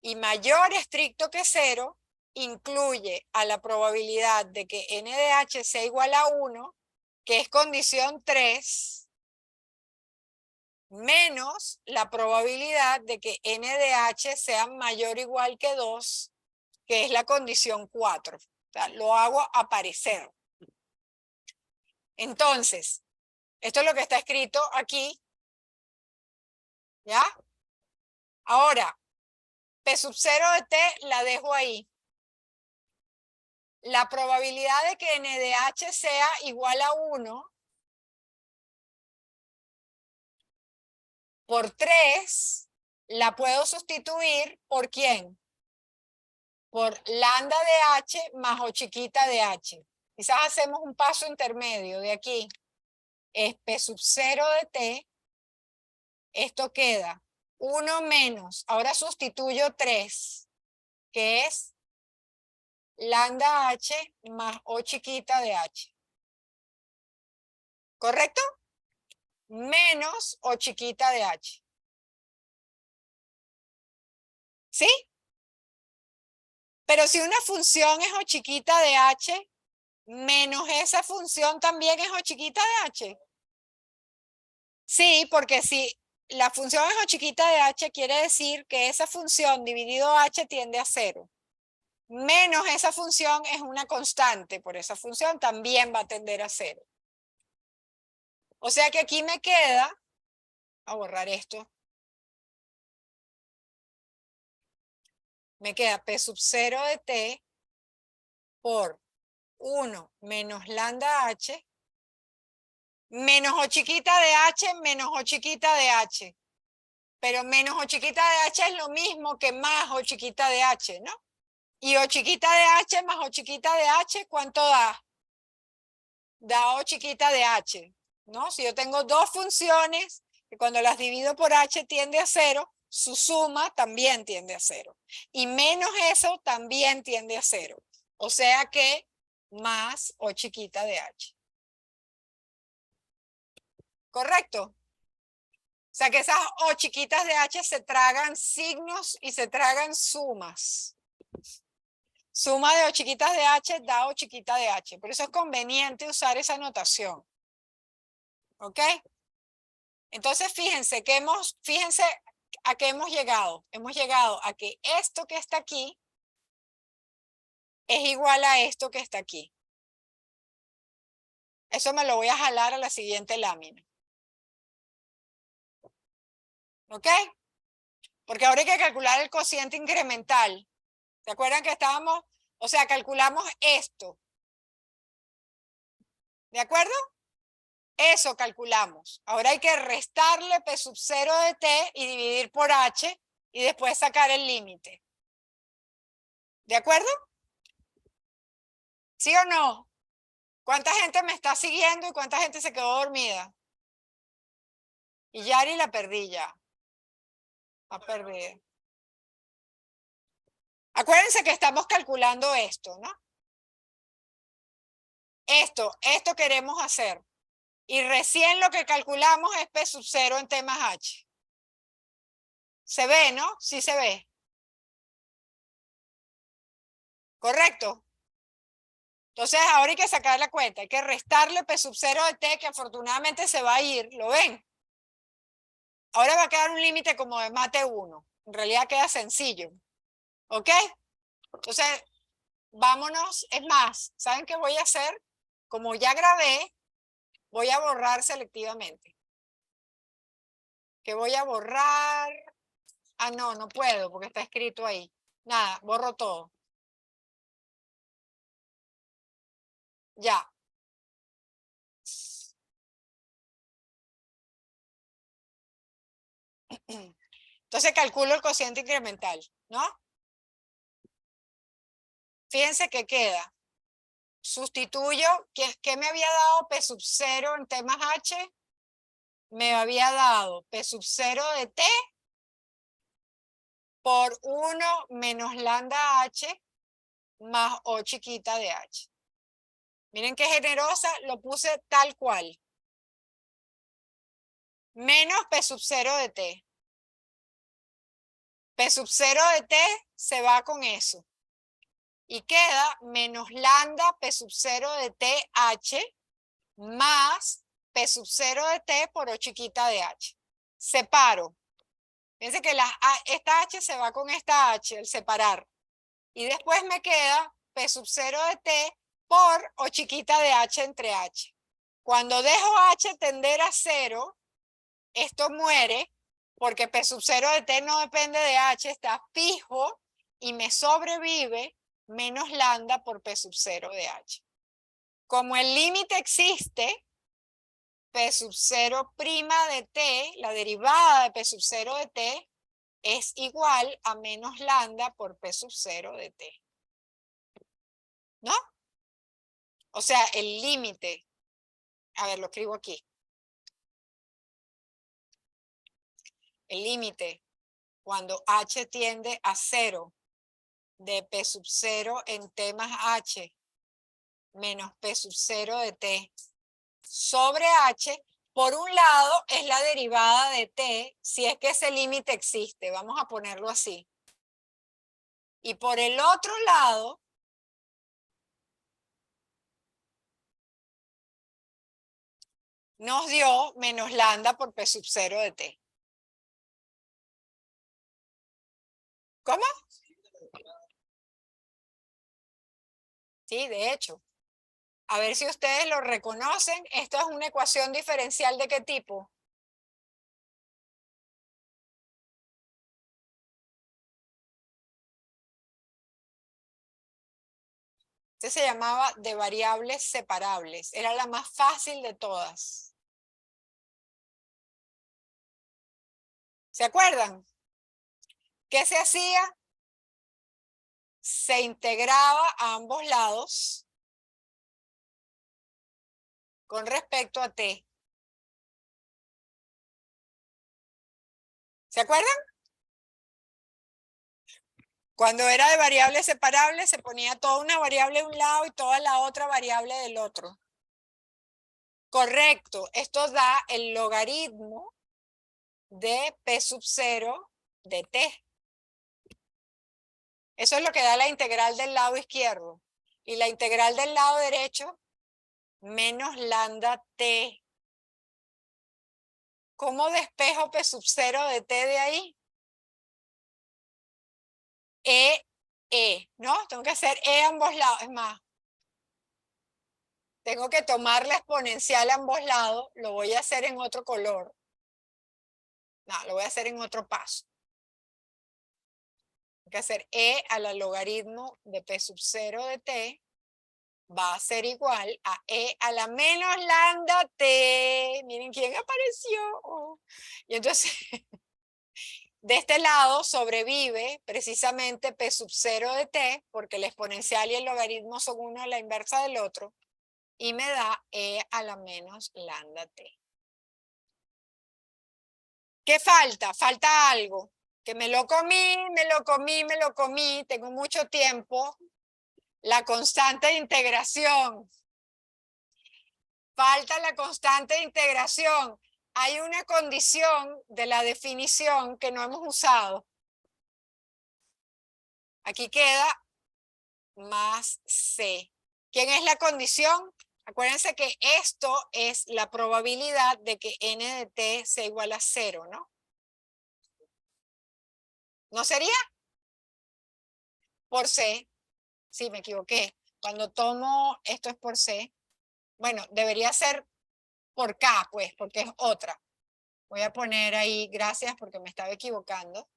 Y mayor estricto que 0 incluye a la probabilidad de que n de h sea igual a 1, que es condición 3, menos la probabilidad de que n de h sea mayor o igual que 2, que es la condición 4. O sea, lo hago aparecer. Entonces, esto es lo que está escrito aquí. ¿Ya? Ahora, P sub 0 de t la dejo ahí. La probabilidad de que n de h sea igual a 1 por 3 la puedo sustituir ¿por quién? Por lambda de h más o chiquita de h. Quizás hacemos un paso intermedio de aquí. Es P sub 0 de t. Esto queda 1 menos, ahora sustituyo 3, que es lambda h más o chiquita de h. ¿Correcto? Menos o chiquita de h. ¿Sí? Pero si una función es o chiquita de h, menos esa función también es o chiquita de h. Sí, porque si la función es o chiquita de h, quiere decir que esa función dividido h tiende a 0. Menos esa función es una constante, por esa función también va a tender a 0. O sea que aquí me queda, a borrar esto, me queda P sub 0 de t por 1 menos lambda h menos o chiquita de h menos o chiquita de h. Pero menos o chiquita de h es lo mismo que más o chiquita de h, ¿no? Y o chiquita de h más o chiquita de h, ¿cuánto da? Da o chiquita de h, ¿no? Si yo tengo dos funciones que cuando las divido por h tiende a 0, su suma también tiende a 0. Y menos eso también tiende a 0. O sea que más o chiquita de h. ¿Correcto? O sea que esas o chiquitas de h se tragan signos y se tragan sumas. Suma de o chiquitas de h da o chiquita de h. Por eso es conveniente usar esa notación. ¿Ok? Entonces fíjense a qué hemos llegado. Hemos llegado a que esto que está aquí es igual a esto que está aquí. Eso me lo voy a jalar a la siguiente lámina. ¿Ok? Porque ahora hay que calcular el cociente incremental. ¿Se acuerdan que estábamos, o sea, calculamos esto? ¿De acuerdo? Eso calculamos. Ahora hay que restarle P sub 0 de T y dividir por H y después sacar el límite. ¿De acuerdo? ¿Sí o no? ¿Cuánta gente me está siguiendo y cuánta gente se quedó dormida? Y Yari la perdí ya. La perdí. Acuérdense que estamos calculando esto, ¿no? Esto queremos hacer. Y recién lo que calculamos es P sub 0 en T más H. ¿Se ve, no? Sí se ve. ¿Correcto? Entonces ahora hay que sacar la cuenta. Hay que restarle P sub 0 de T, que afortunadamente se va a ir. ¿Lo ven? Ahora va a quedar un límite como de mate 1. En realidad queda sencillo. ¿Ok? Entonces, vámonos. Es más, ¿saben qué voy a hacer? Como ya grabé, voy a borrar selectivamente. ¿Qué voy a borrar? Ah, no, no puedo porque está escrito ahí. Nada, borro todo. Ya. Entonces calculo el cociente incremental, ¿no? Fíjense que queda. Sustituyo, ¿qué me había dado P sub 0 en T más H? Me había dado P sub 0 de T por 1 menos lambda H más O chiquita de H. Miren qué generosa, lo puse tal cual. Menos P sub 0 de T. P sub 0 de T se va con eso. Y queda menos lambda P sub 0 de TH más P sub 0 de T por O chiquita de H. Separo. Fíjense que esta H se va con esta H, el separar. Y después me queda P sub 0 de T por O chiquita de H entre H. Cuando dejo H tender a 0, esto muere porque P sub 0 de T no depende de H, está fijo y me sobrevive menos lambda por P sub 0 de H. Como el límite existe, P sub 0' de T, la derivada de P sub 0 de T, es igual a menos lambda por P sub 0 de T. ¿No? O sea, el límite, a ver, lo escribo aquí. El límite, cuando H tiende a 0, de P sub 0 en T más H, menos P sub 0 de T, sobre H, por un lado es la derivada de T, si es que ese límite existe, vamos a ponerlo así. Y por el otro lado, nos dio menos lambda por P sub 0 de T. ¿Cómo? Sí, de hecho. A ver si ustedes lo reconocen. Esto es una ecuación diferencial ¿de qué tipo? Este se llamaba de variables separables. Era la más fácil de todas. ¿Se acuerdan? ¿Qué se hacía? Se integraba a ambos lados con respecto a T. ¿Se acuerdan? Cuando era de variables separables se ponía toda una variable de un lado y toda la otra variable del otro. Correcto. Esto da el logaritmo de P sub 0 de T. Eso es lo que da la integral del lado izquierdo. Y la integral del lado derecho, menos lambda T. ¿Cómo despejo P sub 0 de T de ahí? ¿No? Tengo que hacer E a ambos lados. Es más, tengo que tomar la exponencial a ambos lados. Lo voy a hacer en otro color. No, lo voy a hacer en otro paso. que hacer E a la logaritmo de P sub 0 de T va a ser igual a E a la menos lambda T. Miren quién apareció. Y entonces, de este lado sobrevive precisamente P sub 0 de T, porque el exponencial y el logaritmo son uno a la inversa del otro, y me da E a la menos lambda T. ¿Qué falta? Falta algo. Que me lo comí, tengo mucho tiempo. La constante de integración. Falta la constante de integración. Hay una condición de la definición que no hemos usado. Aquí queda más C. ¿Quién es la condición? Acuérdense que esto es la probabilidad de que n de t sea igual a 0, ¿no? ¿No sería? Por C. Sí, me equivoqué. Cuando tomo esto es por C. Bueno, debería ser por K, pues, porque es otra. Voy a poner ahí, gracias porque me estaba equivocando.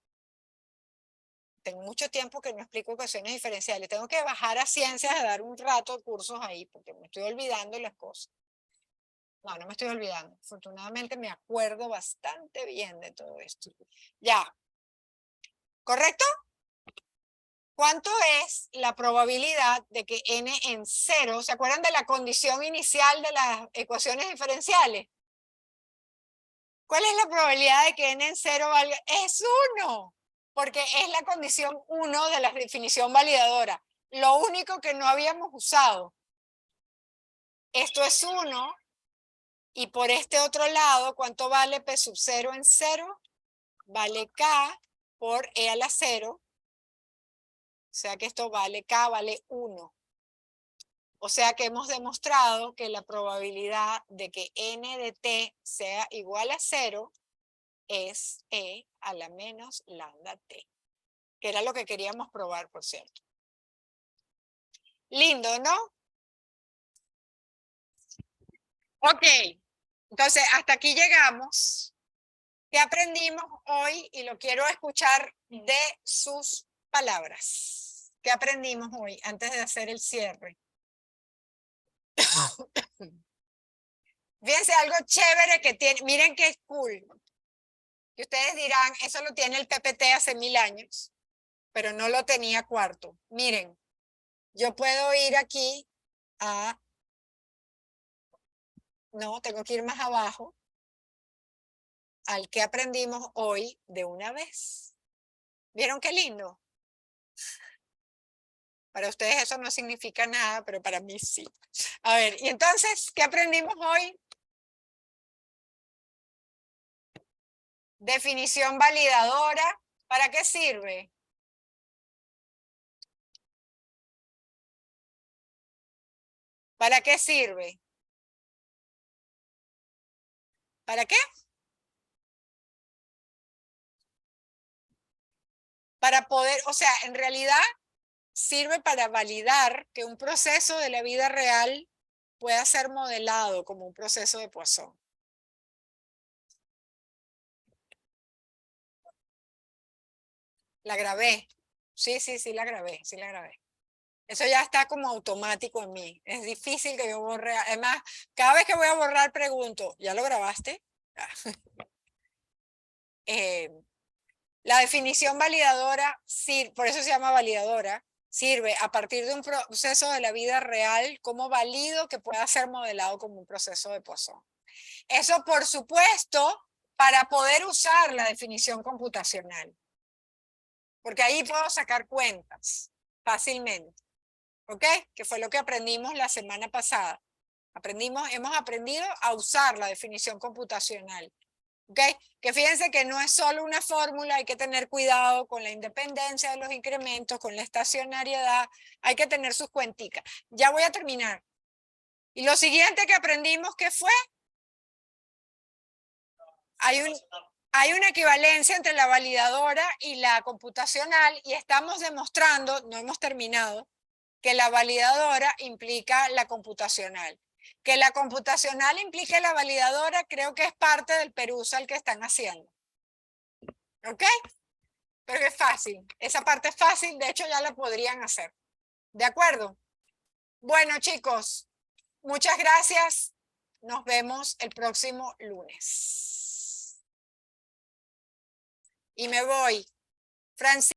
Tengo mucho tiempo que no explico ecuaciones diferenciales. Tengo que bajar a ciencias a dar un rato de cursos ahí, porque me estoy olvidando las cosas. No, no me estoy olvidando. Afortunadamente me acuerdo bastante bien de todo esto. Ya. ¿Correcto? ¿Cuánto es la probabilidad de que n en 0, ¿se acuerdan de la condición inicial de las ecuaciones diferenciales? ¿Cuál es la probabilidad de que n en 0 valga? Es 1, porque es la condición 1 de la definición validadora. Lo único que no habíamos usado. Esto es 1, y por este otro lado, ¿cuánto vale P sub 0 en 0? Vale K por E a la 0. O sea que esto vale K, vale 1. O sea que hemos demostrado que la probabilidad de que n de t sea igual a 0 es E a la menos lambda t. Que era lo que queríamos probar, por cierto. Lindo, ¿no? Ok. Entonces, hasta aquí llegamos. ¿Qué aprendimos hoy? Y lo quiero escuchar de sus palabras. ¿Qué aprendimos hoy antes de hacer el cierre? Fíjense algo chévere que tiene. Miren qué cool. Y ustedes dirán, eso lo tiene el PPT hace 1000 años, pero no lo tenía cuarto. Miren, yo puedo ir aquí a... No, tengo que ir más abajo al que aprendimos hoy de una vez. ¿Vieron qué lindo? Para ustedes eso no significa nada, pero para mí sí. A ver, y entonces, ¿qué aprendimos hoy? Definición validadora. ¿Para qué sirve? ¿Para qué sirve? ¿Para qué? Para poder, o sea, en realidad sirve para validar que un proceso de la vida real pueda ser modelado como un proceso de Poisson. La grabé. Sí, la grabé, sí la grabé. Eso ya está como automático en mí. Es difícil que yo borre. Además, cada vez que voy a borrar pregunto, ¿ya lo grabaste? La definición validadora, por eso se llama validadora, sirve a partir de un proceso de la vida real como válido que pueda ser modelado como un proceso de Poisson. Eso, por supuesto, para poder usar la definición computacional. Porque ahí puedo sacar cuentas fácilmente. ¿Ok? Que fue lo que aprendimos la semana pasada. Hemos aprendido a usar la definición computacional. ¿Ok? Que fíjense que no es solo una fórmula, hay que tener cuidado con la independencia de los incrementos, con la estacionariedad, hay que tener sus cuenticas. Ya voy a terminar. Y lo siguiente que aprendimos, ¿qué fue? Hay una equivalencia entre la validadora y la computacional y estamos demostrando, no hemos terminado, que la validadora implica la computacional. Que la computacional implique la validadora creo que es parte del perusal que están haciendo. ¿Ok? Pero es fácil. Esa parte es fácil, de hecho ya la podrían hacer. ¿De acuerdo? Bueno, chicos, muchas gracias. Nos vemos el próximo lunes. Y me voy. Francisco.